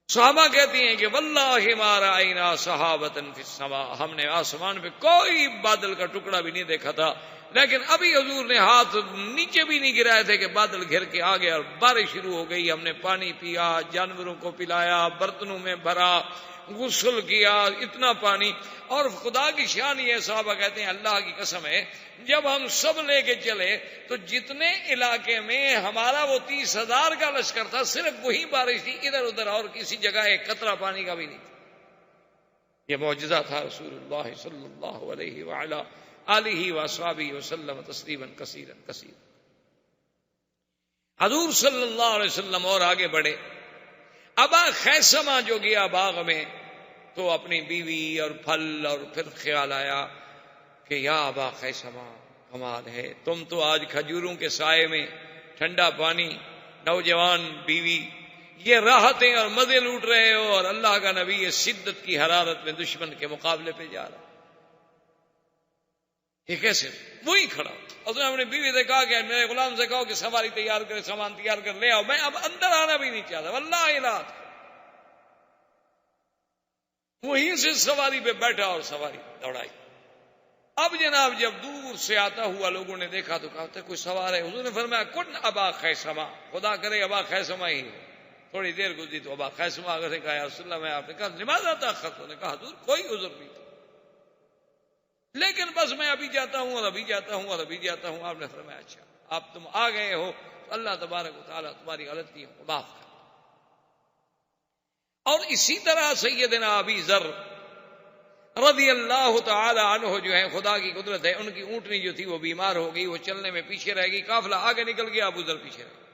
صحابہ کہتی ہیں کہ واللہ ما رأینا سحابۃ فی السماء، ہم نے آسمان پہ کوئی بادل کا ٹکڑا بھی نہیں دیکھا تھا، لیکن ابھی حضور نے ہاتھ نیچے بھی نہیں گرائے تھے کہ بادل گھر کے آ گیا اور بارش شروع ہو گئی۔ ہم نے پانی پیا، جانوروں کو پلایا، برتنوں میں بھرا، غسل کیا، اتنا پانی۔ اور خدا کی شان یہ، صحابہ کہتے ہیں اللہ کی قسم ہے جب ہم سب لے کے چلے تو جتنے علاقے میں ہمارا وہ 30,000 کا لشکر تھا صرف وہی بارش تھی، ادھر ادھر اور کسی جگہ ایک قطرہ پانی کا بھی نہیں تھا۔ یہ معجزہ تھا رسول اللہ صلی اللہ علیہ وعلا آلہ وصحبہ وسلم تسلیما کثیرا کثیرا۔ حضور صلی اللہ علیہ وسلم اور آگے بڑھے۔ ابا خیثمہ جو گیا باغ میں تو اپنی بیوی اور پھل، اور پھر خیال آیا کہ یا ابا خیثمہ کمال ہے، تم تو آج کھجوروں کے سائے میں، ٹھنڈا پانی، نوجوان بیوی، یہ راحتیں اور مزے لوٹ رہے ہو، اور اللہ کا نبی یہ شدت کی حرارت میں دشمن کے مقابلے پہ جا رہا۔ یہ کیسے؟ وہی کھڑا، اور اس نے اپنی بیوی سے کہا کہ میرے غلام سے کہو کہ سواری تیار کرے، سامان تیار کر لے آؤ، میں اب اندر آنا بھی نہیں چاہتا، واللہ لا۔ وہیں سے سواری پہ بیٹھا اور سواری دوڑائی۔ اب جناب جب دور سے آتا ہوا لوگوں نے دیکھا تو کہا کوئی سوار ہے، حضور نے فرمایا کن ابا خیثمہ، خدا کرے ابا خیثمہ ہی ہو۔ تھوڑی دیر گزری تو ابا خیثمہ آگے سے کہا یا رسول اللہ، میں آپ نے کہا نماز آتا خط، نے کہا حضور کوئی عذر نہیں تھا، لیکن بس میں ابھی جاتا ہوں اور ابھی جاتا ہوں اور ابھی جاتا ہوں۔ آپ نے فرمایا اچھا آپ تم آ گئے ہو تو اللہ تبارک و تعالیٰ تمہاری غلطیوں کو معاف کر۔ اور اسی طرح سیدنا ابی ذر رضی اللہ تعالی عنہ جو ہے، خدا کی قدرت ہے، ان کی اونٹنی جو تھی وہ بیمار ہو گئی، وہ چلنے میں پیچھے رہ گئی، قافلہ آگے نکل گیا، ابو ذر پیچھے رہ گیا۔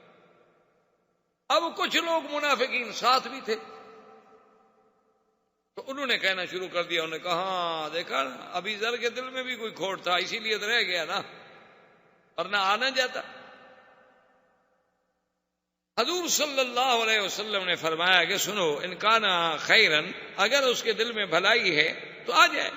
اب کچھ لوگ منافقین ساتھ بھی تھے، تو انہوں نے کہنا شروع کر دیا، انہوں نے کہا ہاں دیکھا نا، ابھی ذر کے دل میں بھی کوئی کھوٹ تھا، اسی لیے تو رہ گیا نا، ورنہ آنا جاتا۔ حضور صلی اللہ علیہ وسلم نے فرمایا کہ سنو، ان کان خیرن، اگر اس کے دل میں بھلائی ہے تو آ جائے،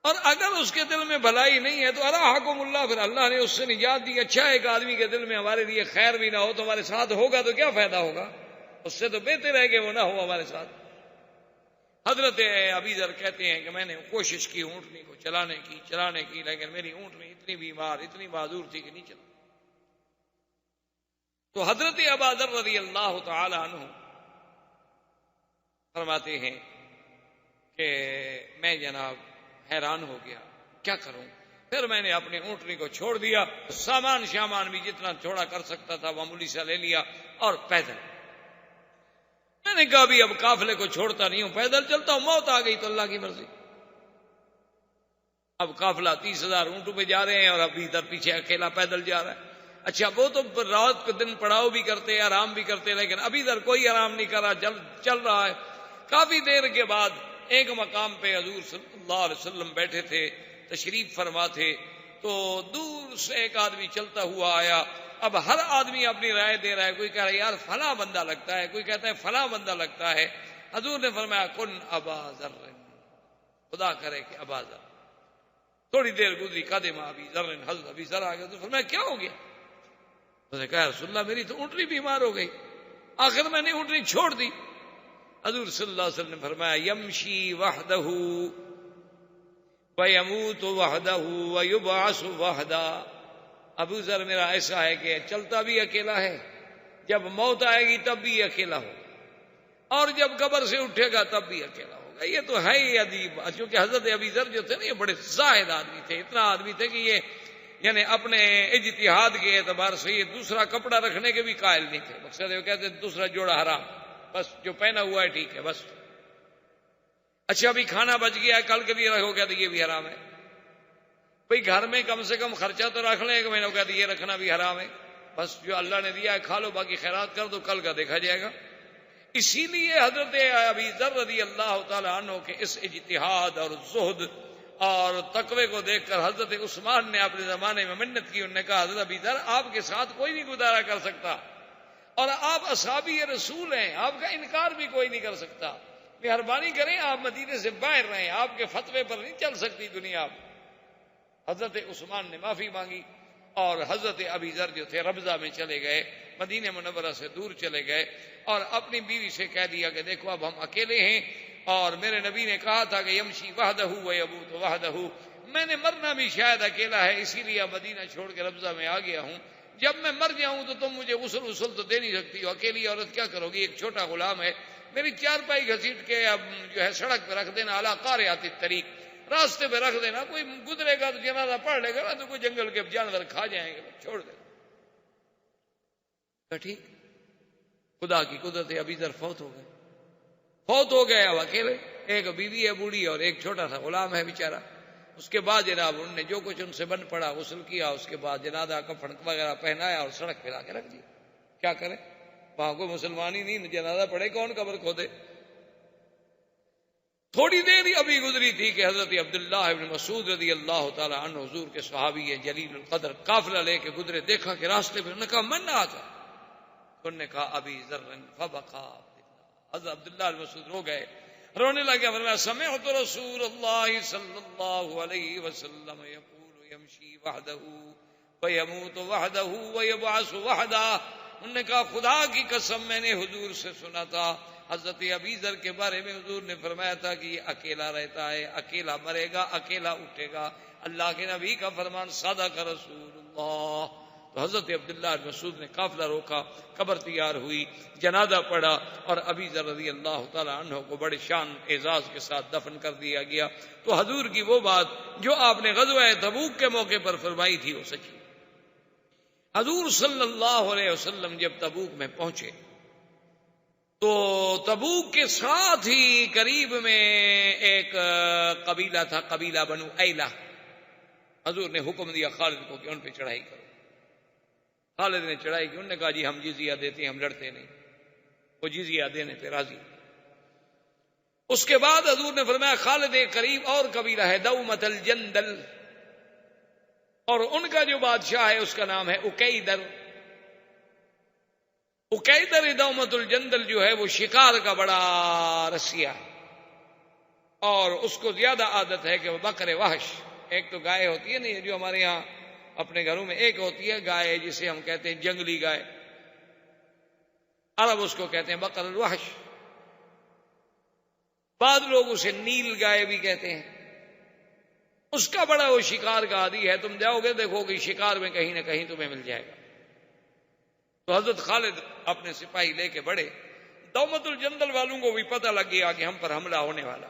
اور اگر اس کے دل میں بھلائی نہیں ہے تو اراحکم اللہ، پھر اللہ نے اس سے نجات دی۔ اچھا ایک آدمی کے دل میں ہمارے لیے خیر بھی نہ ہو تو ہمارے ساتھ ہوگا تو کیا فائدہ ہوگا، اس سے تو بہتر ہے کہ وہ نہ ہو ہمارے ساتھ۔ حضرت ابی ذر کہتے ہیں کہ میں نے کوشش کی اونٹنی کو چلانے کی، لیکن میری اونٹنی اتنی بیمار، اتنی معذور تھی کہ نہیں چلا۔ تو حضرت ابا ذر رضی اللہ تعالی عنہ فرماتے ہیں کہ میں جناب حیران ہو گیا، کیا کروں؟ پھر میں نے اپنی اونٹنی کو چھوڑ دیا، سامان بھی جتنا چھوڑا کر سکتا تھا معمولی سا لے لیا، اور پیدل میں نے کہا بھی اب قافلے کو چھوڑتا نہیں ہوں، پیدل چلتا ہوں، موت آ گئی تو اللہ کی مرضی۔ اب قافلہ 30,000 اونٹوں پہ جا رہے ہیں اور ابھی ادھر پیچھے اکیلا پیدل جا رہا ہے۔ اچھا وہ تو رات کو دن پڑاؤ بھی کرتے، آرام بھی کرتے، لیکن ابھی ادھر کوئی آرام نہیں کر رہا، چل رہا ہے۔ کافی دیر کے بعد ایک مقام پہ حضور صلی اللہ علیہ وسلم بیٹھے تھے، تشریف فرما تھے، تو دور سے ایک آدمی چلتا ہوا آیا۔ اب ہر آدمی اپنی رائے دے رہا ہے، کوئی کہہ رہا ہے یار فلاں بندہ لگتا ہے، کوئی کہتا ہے فلاں بندہ لگتا ہے۔ حضور نے فرمایا کن ابا ذر، خدا کرے کہ ابا ذر۔ تھوڑی دیر گزری، قدم ابی ذر، حضرت ابی ذر آ گیا، تو فرمایا کیا ہو گیا؟ اس نے کہا رسول اللہ میری تو اونٹنی بیمار ہو گئی، آخر میں نے اونٹنی چھوڑ دی۔ حضور صلی اللہ علیہ وسلم نے فرمایا یمشی وحدہ ویموت وحدہ ویبعث وحدہ۔ ابو ذر میرا ایسا ہے کہ چلتا بھی اکیلا ہے، جب موت آئے گی تب بھی اکیلا ہو، اور جب قبر سے اٹھے گا تب بھی اکیلا ہوگا۔ یہ تو ہے ہی عجیب، کیونکہ حضرت ابی ذر جو تھے نا یہ بڑے زاہد آدمی تھے، اتنا آدمی تھے کہ یہ یعنی اپنے اجتہاد کے اعتبار سے یہ دوسرا کپڑا رکھنے کے بھی قائل نہیں تھے۔ مقصد وہ کہتے دوسرا جوڑا حرام، بس جو پہنا ہوا ہے ٹھیک ہے بس۔ اچھا ابھی کھانا بچ گیا ہے کل کے لیے رکھو، کہتے یہ بھی حرام ہے۔ بھئی گھر میں کم سے کم خرچہ تو رکھ لیں، ایک مہینہ کہتے یہ رکھنا بھی حرام ہے، بس جو اللہ نے دیا ہے کھا لو، باقی خیرات کر دو، کل کا دیکھا جائے گا۔ اسی لیے حضرت ابی ذر رضی اللہ تعالی عنہ کے اس اجتہاد اور زہد اور تقوی کو دیکھ کر حضرت عثمان نے اپنے زمانے میں منت کی، انہوں نے کہا حضرت ابی ذر آپ کے ساتھ کوئی نہیں گزارا کر سکتا، اور آپ اصحابی رسول ہیں، آپ کا انکار بھی کوئی نہیں کر سکتا، مہربانی کریں آپ مدینے سے باہر رہیں، آپ کے فتوے پر نہیں چل سکتی دنیا۔ حضرت عثمان نے معافی مانگی، اور حضرت ابی ذر جو تھے ربضہ میں چلے گئے، مدینہ منورہ سے دور چلے گئے، اور اپنی بیوی سے کہہ دیا کہ دیکھو اب ہم اکیلے ہیں، اور میرے نبی نے کہا تھا کہ یمشی وحدہ ویموت وحدہ، میں نے مرنا بھی شاید اکیلا ہے، اسی لیے مدینہ چھوڑ کے ربضہ میں آ گیا ہوں، جب میں مر جاؤں تو تم مجھے غسل تو دے نہیں سکتی ہو، اکیلی عورت کیا کرو گی، ایک چھوٹا غلام ہے، میری چارپائی گھسیٹ کے اب جو ہے سڑک پہ رکھ دینا، علی قارعۃ الطریق، راستے پہ رکھ دینا، کوئی گزرے گا تو جنازہ پڑھ لے گا، تو کوئی جنگل کے جانور کھا جائیں گے، چھوڑ دے۔ ٹھیک، خدا کی قدرت ابی ذر فوت ہو گئے، اب اکیلے، ایک بیوی ہے بوڑھی اور ایک چھوٹا سا غلام ہے بیچارہ۔ اس کے بعد جناب انہوں نے جو کچھ ان سے بن پڑا غسل کیا، اس کے بعد جنازہ کفن وغیرہ پہنایا اور سڑک پہ لا کے رکھ دیا۔ کیا کریں، وہاں کوئی مسلمان ہی نہیں، جنازہ پڑے کون قبر کھودے۔ تھوڑی دیر ہی ابھی گزری تھی کہ حضرت عبداللہ ابن مسعود رضی اللہ تعالی عنہ حضور کے صحابی جلیل القدر قافلہ لے کے گزرے، دیکھا کہ راستے پہ، انہوں نے کہا من نہ آتا، انہوں نے کہا ابی ذر فبقى عبداللہ، حضرت عبداللہ بن مسعود رو گئے، رونے لگے، فرمایا سمعت رسول اللہ صلی اللہ علیہ وسلم یقول یمشی وحدہ ویموت وحدہ ویبعث وحدہ۔ انہوں نے کہا خدا کی قسم میں نے حضور سے سنا تھا، حضرت ابی ذر کے بارے میں حضور نے فرمایا تھا کہ یہ اکیلا رہتا ہے، اکیلا مرے گا، اکیلا اٹھے گا، اللہ کے نبی کا فرمان صدق رسول اللہ۔ تو حضرت عبداللہ بن مسعود نے قافلہ روکا، قبر تیار ہوئی، جنازہ پڑھا، اور ابی ذر رضی اللہ تعالی عنہ کو بڑے شان اعزاز کے ساتھ دفن کر دیا گیا۔ تو حضور کی وہ بات جو آپ نے غزوہ تبوک کے موقع پر فرمائی تھی وہ سچی۔ حضور صلی اللہ علیہ وسلم جب تبوک میں پہنچے تو تبوک کے ساتھ ہی قریب میں ایک قبیلہ تھا، قبیلہ بنو ایلہ۔ حضور نے حکم دیا خالد کو کہ ان پہ چڑھائی کرو۔ خالد نے چڑھائی کی، انہوں نے کہا جی ہم جزیہ دیتے ہیں، ہم لڑتے نہیں، وہ جزیہ دینے پہ راضی۔ اس کے بعد حضور نے فرمایا خالد ایک قریب اور قبیلہ ہے دومت الجندل، اور ان کا جو بادشاہ ہے اس کا نام ہے اکیدر۔ اکیدر دومت الجندل جو ہے وہ شکار کا بڑا رسیا ہے، اور اس کو زیادہ عادت ہے کہ وہ بکر وحش، ایک تو گائے ہوتی ہے نا جو ہمارے یہاں اپنے گھروں میں، ایک ہوتی ہے گائے جسے ہم کہتے ہیں جنگلی گائے، عرب اس کو کہتے ہیں بکر الوحش، بعض لوگ اسے نیل گائے بھی کہتے ہیں۔ اس کا بڑا وہ شکار کا عادی ہے، تم جاؤ گے دیکھو کہ شکار میں کہیں نہ کہیں تمہیں مل جائے گا۔ تو حضرت خالد اپنے سپاہی لے کے بڑھے، دومت الجندل والوں کو بھی پتہ لگ گیا کہ ہم پر حملہ ہونے والا،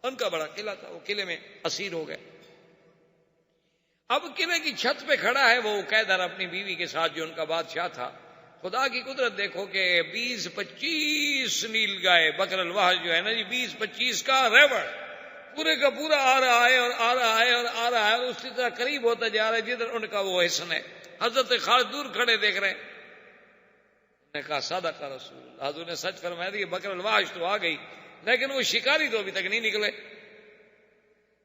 ان کا بڑا قلعہ تھا، وہ قلعے میں اسیر ہو گئے۔ اب قلعے کی چھت پہ کھڑا ہے وہ اکیدر اپنی بیوی کے ساتھ جو ان کا بادشاہ تھا۔ خدا کی قدرت دیکھو کہ 20-25 نیل گائے بکر الوحش جو ہے نا جی، 20-25 کا ریوڑ پورے کا پورا آ رہا ہے اور آ رہا ہے اور آ رہا ہے، اور اسی طرح قریب ہوتا جا رہا ہے جدھر ان کا وہ حصن ہے۔ حضرت خالد دور کھڑے دیکھ رہے ہیں، انہوں نے کہا صدق رسول اللہ، حضور نے سچ فرمایا کہ بکر الوحش تو آ گئی لیکن وہ شکاری تو ابھی تک نہیں نکلے۔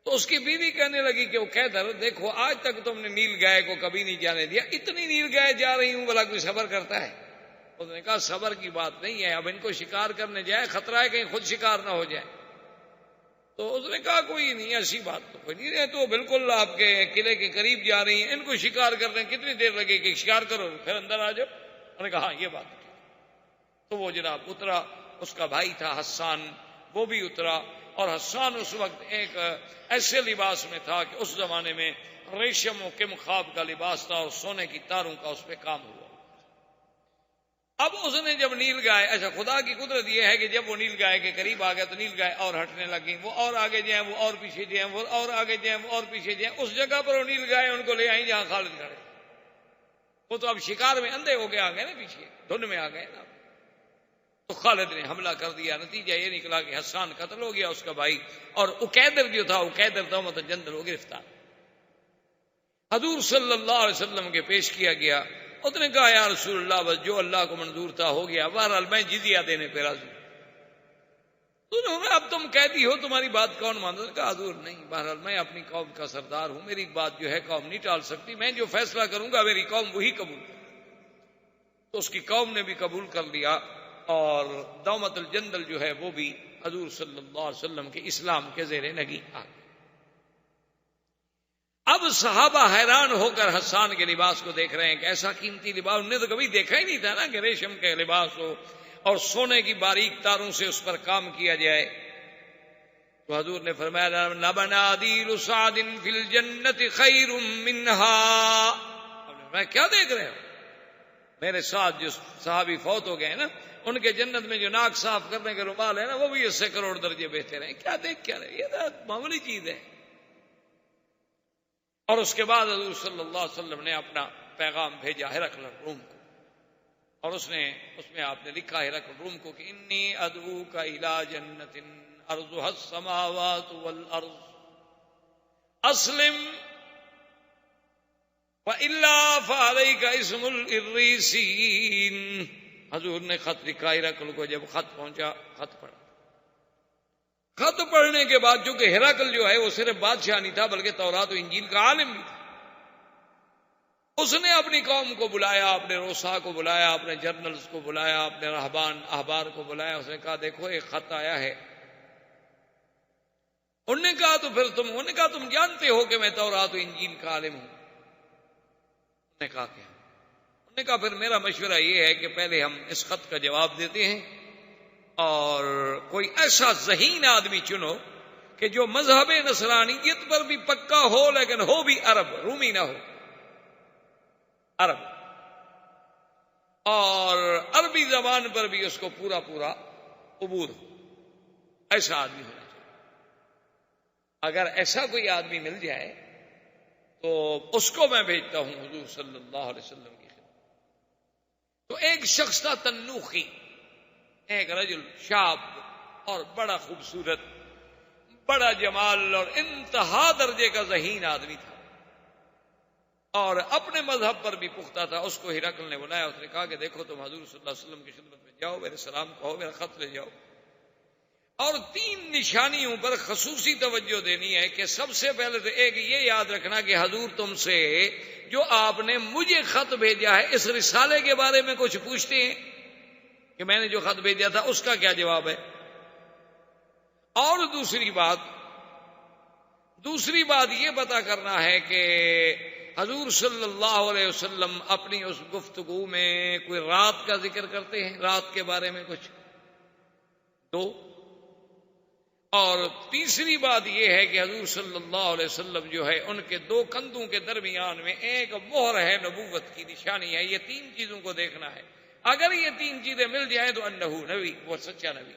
تو اس کی بیوی کہنے لگی کہ اکیدر دیکھو آج تک تم نے نیل گائے کو کبھی نہیں جانے دیا، اتنی نیل گائے جا رہی ہوں بھلا کوئی صبر کرتا ہے؟ اس نے کہا صبر کی بات نہیں ہے، اب ان کو شکار کرنے جائے خطرہ ہے کہیں خود شکار نہ ہو جائے۔ تو اس نے کہا کوئی نہیں، ایسی بات تو کوئی نہیں ہے، تو بالکل آپ کے قلعے کے قریب جا رہی ہیں، ان کو شکار کرنے کتنی دیر لگے گی، شکار کرو پھر اندر آ جاؤ۔ انہوں نے کہا ہاں یہ بات ٹھیک۔ تو وہ جناب اترا، اس کا بھائی تھا حسان، وہ بھی اترا، اور حسان اس وقت ایک ایسے لباس میں تھا کہ اس زمانے میں ریشم و کم خواب کا لباس تھا اور سونے کی تاروں کا اس پہ کام ہوا۔ اب اس نے جب نیل گائے، اچھا خدا کی قدرت یہ ہے کہ جب وہ نیل گائے کے قریب آ گیا تو نیل گائے اور ہٹنے لگی، وہ اور آگے جائیں وہ اور پیچھے جائیں، وہ اور آگے جائیں وہ اور پیچھے جائیں، اس جگہ پر وہ نیل گائے ان کو لے آئیں جہاں خالد کھڑے۔ وہ تو اب شکار میں اندھے ہو کے آ گئے نا، پیچھے دھند میں آ گئے نا۔ تو خالد نے حملہ کر دیا، نتیجہ یہ نکلا کہ حسان قتل ہو گیا، اس کا بھائی، اور اکیدر جو تھا اکیدر دومت الجندل وہ گرفتار۔ حضور صلی اللہ علیہ وسلم کے پیش کیا گیا، اس نے کہا یا رسول اللہ بس جو اللہ کو منظور تھا ہو گیا، بہرحال میں جزیہ دینے پہ راضی ہوں۔ اب تم قیدی ہو، تمہاری بات کون مانتا؟ کہا حضور نہیں، بہرحال میں اپنی قوم کا سردار ہوں، میری بات جو ہے قوم نہیں ٹال سکتی، میں جو فیصلہ کروں گا میری قوم وہی قبول کرے۔ تو اس کی قوم نے بھی قبول کر لیا، اور دومت الجندل جو ہے وہ بھی حضور صلی اللہ علیہ وسلم کے اسلام کے زیر نگی آ گئی۔ اب صحابہ حیران ہو کر حسان کے لباس کو دیکھ رہے ہیں کہ ایسا قیمتی لباس انہوں نے تو کبھی دیکھا ہی نہیں تھا نا، کہ ریشم کے لباس ہو اور سونے کی باریک تاروں سے اس پر کام کیا جائے۔ تو حضور نے فرمایا لبنادیل سعد فی الجنت خیر منها۔ میں کیا دیکھ رہے ہو؟ میرے ساتھ جو صحابی فوت ہو گئے نا، ان کے جنت میں جو ناک صاف کرنے کے رومال ہے نا، وہ بھی اس سے کروڑ درجے بہتر ہیں۔ کیا دیکھ کیا رہے، یہ تو معمولی چیز ہے۔ اور اس کے بعد حضور صلی اللہ علیہ وسلم نے اپنا پیغام بھیجا ہرقل روم کو، اور اس میں آپ نے لکھا ہرقل روم کو کہ انی ادعوک الی جنت ارضها السماوات والارض اسلم وَإِلَّا فَعَلَيْكَ اسْمُ الْإِرِّيسِينَ۔ حضور نے خط لکھا ہرقل کو، جب خط پہنچا خط پڑھا۔ خط پڑھنے کے بعد چونکہ ہرقل جو ہے وہ صرف بادشاہ نہیں تھا بلکہ تورات و انجیل کا عالم بھی تھا، اس نے اپنی قوم کو بلایا، اپنے روسا کو بلایا، اپنے جرنلز کو بلایا، اپنے رہبان احبار کو بلایا۔ اس نے کہا دیکھو ایک خط آیا ہے۔ انہوں نے کہا تو پھر انہوں نے کہا تم جانتے ہو کہ میں تورات و انجیل کا عالم ہوں؟ انہوں نے کہا کیا؟ انہوں نے کہا پھر میرا مشورہ یہ ہے کہ پہلے ہم اس خط کا جواب دیتے ہیں، اور کوئی ایسا ذہین آدمی چنو کہ جو مذہب نصرانیت پر بھی پکا ہو لیکن ہو بھی عرب، رومی نہ ہو، عرب، اور عربی زبان پر بھی اس کو پورا پورا عبور ہو، ایسا آدمی ہونا چاہیے۔ اگر ایسا کوئی آدمی مل جائے تو اس کو میں بھیجتا ہوں حضور صلی اللہ علیہ وسلم کی خدمت۔ تو ایک شخص تھا تنوخی، ایک رجل شاب اور بڑا خوبصورت، بڑا جمال اور انتہا درجے کا ذہین آدمی تھا۔ اور اپنے مذہب پر بھی پختہ تھا. اس کو ہرقل نے بلایا. اس نے کہا کہ دیکھو تم حضور صلی اللہ علیہ وسلم کی خدمت میں جاؤ, میرے سلام کہو, میرا خط لے جاؤ, اور 3 نشانیوں پر خصوصی توجہ دینی ہے. کہ سب سے پہلے تو ایک یہ یاد رکھنا کہ حضور تم سے جو آپ نے مجھے خط بھیجا ہے اس رسالے کے بارے میں کچھ پوچھتے ہیں کہ میں نے جو خط بھیجا تھا اس کا کیا جواب ہے. اور دوسری بات یہ پتا کرنا ہے کہ حضور صلی اللہ علیہ وسلم اپنی اس گفتگو میں کوئی رات کا ذکر کرتے ہیں, رات کے بارے میں کچھ 2. اور تیسری بات یہ ہے کہ حضور صلی اللہ علیہ وسلم جو ہے ان کے 2 کندھوں کے درمیان میں ایک مہر ہے, نبوت کی نشانی ہے. یہ 3 چیزوں کو دیکھنا ہے. اگر یہ 3 چیزیں مل جائیں تو انہو نبی, وہ سچا نبی.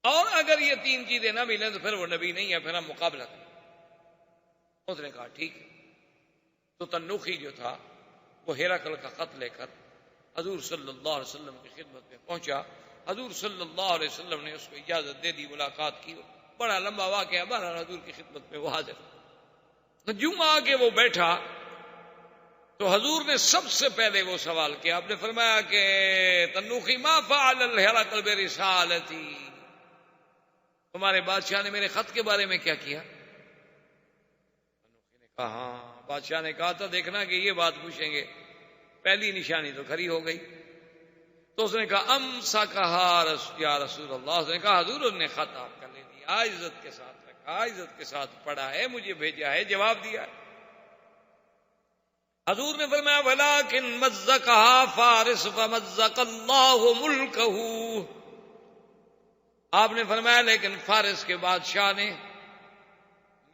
اور اگر یہ 3 چیزیں نہ ملیں تو پھر وہ نبی نہیں ہے, پھر ہم مقابلہ کریں. اس نے کہا ٹھیک ہے. تو تنوخی جو تھا وہ ہرقل کا خط لے کر حضور صلی اللہ علیہ وسلم کی خدمت میں پہنچا. حضور صلی اللہ علیہ وسلم نے اس کو اجازت دے دی, ملاقات کی. بڑا لمبا واقعہ, بہرحال حضور کی خدمت میں وہ حاضر. جوں آ کے وہ بیٹھا تو حضور نے سب سے پہلے وہ سوال کیا. آپ نے فرمایا کہ تنوخی ما فعل الہرقل برسالتی, تمہارے بادشاہ نے میرے خط کے بارے میں کیا کیا؟ تنوخی نے کہا ہاں, بادشاہ نے کہا تھا دیکھنا کہ یہ بات پوچھیں گے. پہلی نشانی تو کھری ہو گئی. تو اس نے کہا امسکھا یا رسول اللہ. اس نے کہا حضور انہوں نے خط آپ کا لے لیا, عزت کے ساتھ رکھا, عزت کے ساتھ پڑھا ہے, مجھے بھیجا ہے, جواب دیا ہے. حضور نے فرمایا ولکن مزقھا فارس فمزق اللہ ملکہ. آپ نے فرمایا لیکن فارس کے بادشاہ نے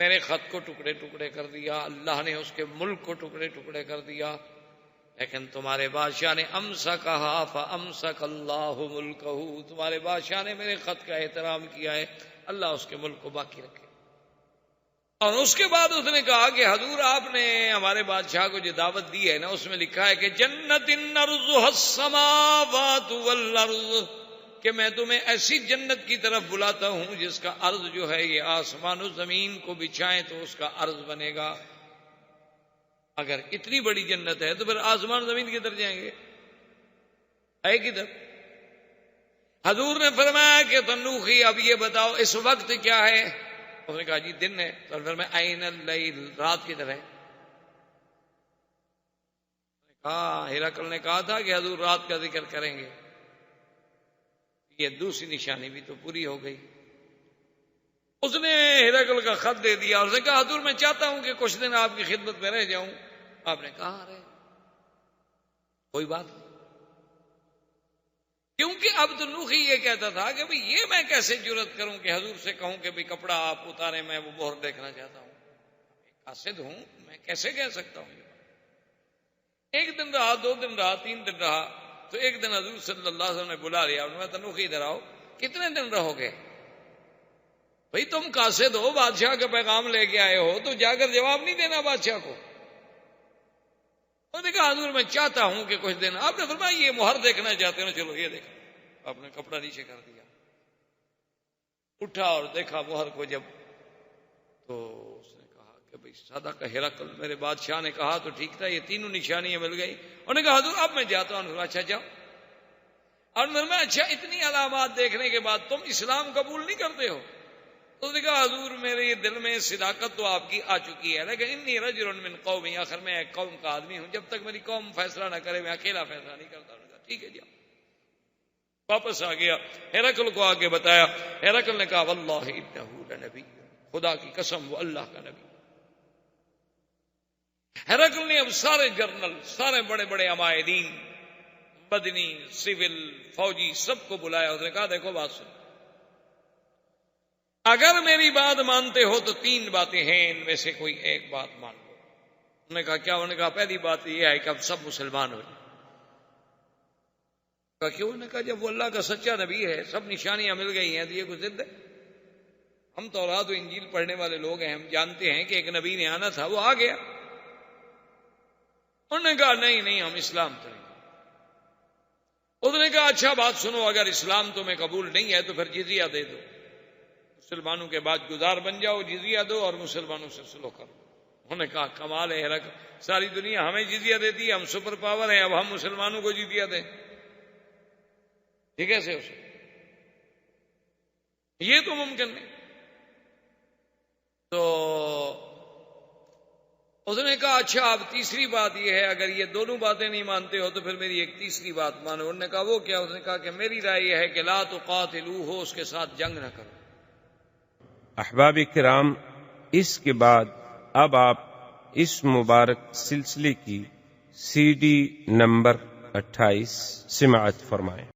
میرے خط کو ٹکڑے ٹکڑے کر دیا, اللہ نے اس کے ملک کو ٹکڑے ٹکڑے کر دیا. لیکن تمہارے بادشاہ نے امسکھا فامسک اللہ ملکہ, تمہارے بادشاہ نے میرے خط کا احترام کیا ہے, اللہ اس کے ملک کو باقی رکھے. اور اس کے بعد اس نے کہا کہ حضور آپ نے ہمارے بادشاہ کو جو دعوت دی ہے نا اس میں لکھا ہے کہ جنت عرضها السماوات والارض, کہ میں تمہیں ایسی جنت کی طرف بلاتا ہوں جس کا عرض جو ہے یہ آسمان و زمین کو بچھائیں تو اس کا عرض بنے گا. اگر اتنی بڑی جنت ہے تو پھر آسمان زمین کدھر جائیں گے, ہے کدھر؟ حضور نے فرمایا کہ تنوخی اب یہ بتاؤ اس وقت کیا ہے؟ اس نے کہا جی دن ہے. تو پھر میں عین اللیل, رات کدھر ہے؟ ہاں, ہرقل نے کہا تھا کہ حضور رات کا ذکر کریں گے. یہ دوسری نشانی بھی تو پوری ہو گئی. اس نے ہرقل کا خط دے دیا اور اس نے کہا حضور میں چاہتا ہوں کہ کچھ دن آپ کی خدمت میں رہ جاؤں. آپ نے کہا رہے, کوئی بات نہیں. کیونکہ اب تنوخی یہ کہتا تھا کہ بھئی یہ میں کیسے جرت کروں کہ حضور سے کہوں کہ بھئی کپڑا آپ اتاریں, میں وہ مہر دیکھنا چاہتا ہوں, قاصد ہوں, میں کیسے کہہ سکتا ہوں. 1 دن رہا, 2 دن رہا, 3 دن رہا. تو ایک دن حضور صلی اللہ علیہ وسلم نے بلا لیا. میں تنوخی ادھر آؤ, کتنے دن رہو گے؟ بھئی تم قاصد ہو, بادشاہ کا پیغام لے کے آئے ہو, تو جا کر جواب نہیں دینا بادشاہ کو. انہوں نے کہا حضور میں چاہتا ہوں کہ کچھ دن. آپ نے فرمایا یہ مہر دیکھنا چاہتے ہیں, چلو یہ دیکھا. آپ نے کپڑا نیچے کر دیا, اٹھا اور دیکھا مہر کو. جب تو اس نے کہا کہ بھئی صدق ہرقل, میرے بادشاہ نے کہا تو ٹھیک تھا, یہ 3 نشانیاں مل گئی. انہوں نے کہا حضور اب میں جاتا ہوں. اچھا جاؤ. اور میں اچھا اتنی علامات دیکھنے کے بعد تم اسلام قبول نہیں کرتے ہو؟ تو اس نے کہا حضور میرے دل میں صداقت تو آپ کی آ چکی ہے, لیکن انی رجل من قومی, آخر میں ایک قوم کا آدمی ہوں, جب تک میری قوم فیصلہ نہ کرے میں اکیلا فیصلہ نہیں کرتا. انہوں نے کہا ٹھیک ہے جاؤ. واپس آ گیا, ہرقل کو آگے بتایا. ہرقل نے کہا واللہ انہ لنبی, خدا کی قسم وہ اللہ کا نبی. ہرقل نے اب سارے جرنل, سارے بڑے بڑے عمائدین, مدنی, سول, فوجی, سب کو بلایا. اس نے کہا دیکھو بات سن, اگر میری بات مانتے ہو تو 3 باتیں ہیں, ان میں سے کوئی ایک بات مان لو. انہوں نے کہا کیا؟ انہوں نے کہا پہلی بات یہ ہے کہ اب سب مسلمان ہو جائیں. کہا کیوں؟ انہوں نے کہا جب وہ اللہ کا سچا نبی ہے, سب نشانیاں مل گئی ہیں, تو یہ کوئی ضد ہے؟ ہم تورات و انجیل پڑھنے والے لوگ ہیں, ہم جانتے ہیں کہ ایک نبی نے آنا تھا, وہ آ گیا. انہوں نے کہا نہیں ہم اسلام کریں گے. انہوں نے کہا اچھا بات سنو, اگر اسلام تمہیں قبول نہیں ہے تو پھر جزیہ دے دو, مسلمانوں کے بعد گزار بن جاؤ, جزیہ دو اور مسلمانوں سے سلو کرو. انہوں نے کہا کمال ہے ہرقل، ساری دنیا ہمیں جزیہ دیتی ہے، ہم سپر پاور ہیں، اب ہم مسلمانوں کو جزیہ دیں، یہ کیسے ہو سکتا؟ یہ تو ممکن نہیں۔ تو اس نے کہا اچھا اب تیسری بات یہ ہے، اگر یہ دونوں باتیں نہیں مانتے ہو تو پھر میری ایک تیسری بات مانو۔ انہوں نے کہا وہ کیا؟ اس نے کہا کہ میری رائے یہ ہے کہ لا تقاتلوہ، اس کے ساتھ جنگ نہ کرو۔ احباب کرام، اس کے بعد اب آپ اس مبارک سلسلے کی CD نمبر 28 سماعت فرمائیں۔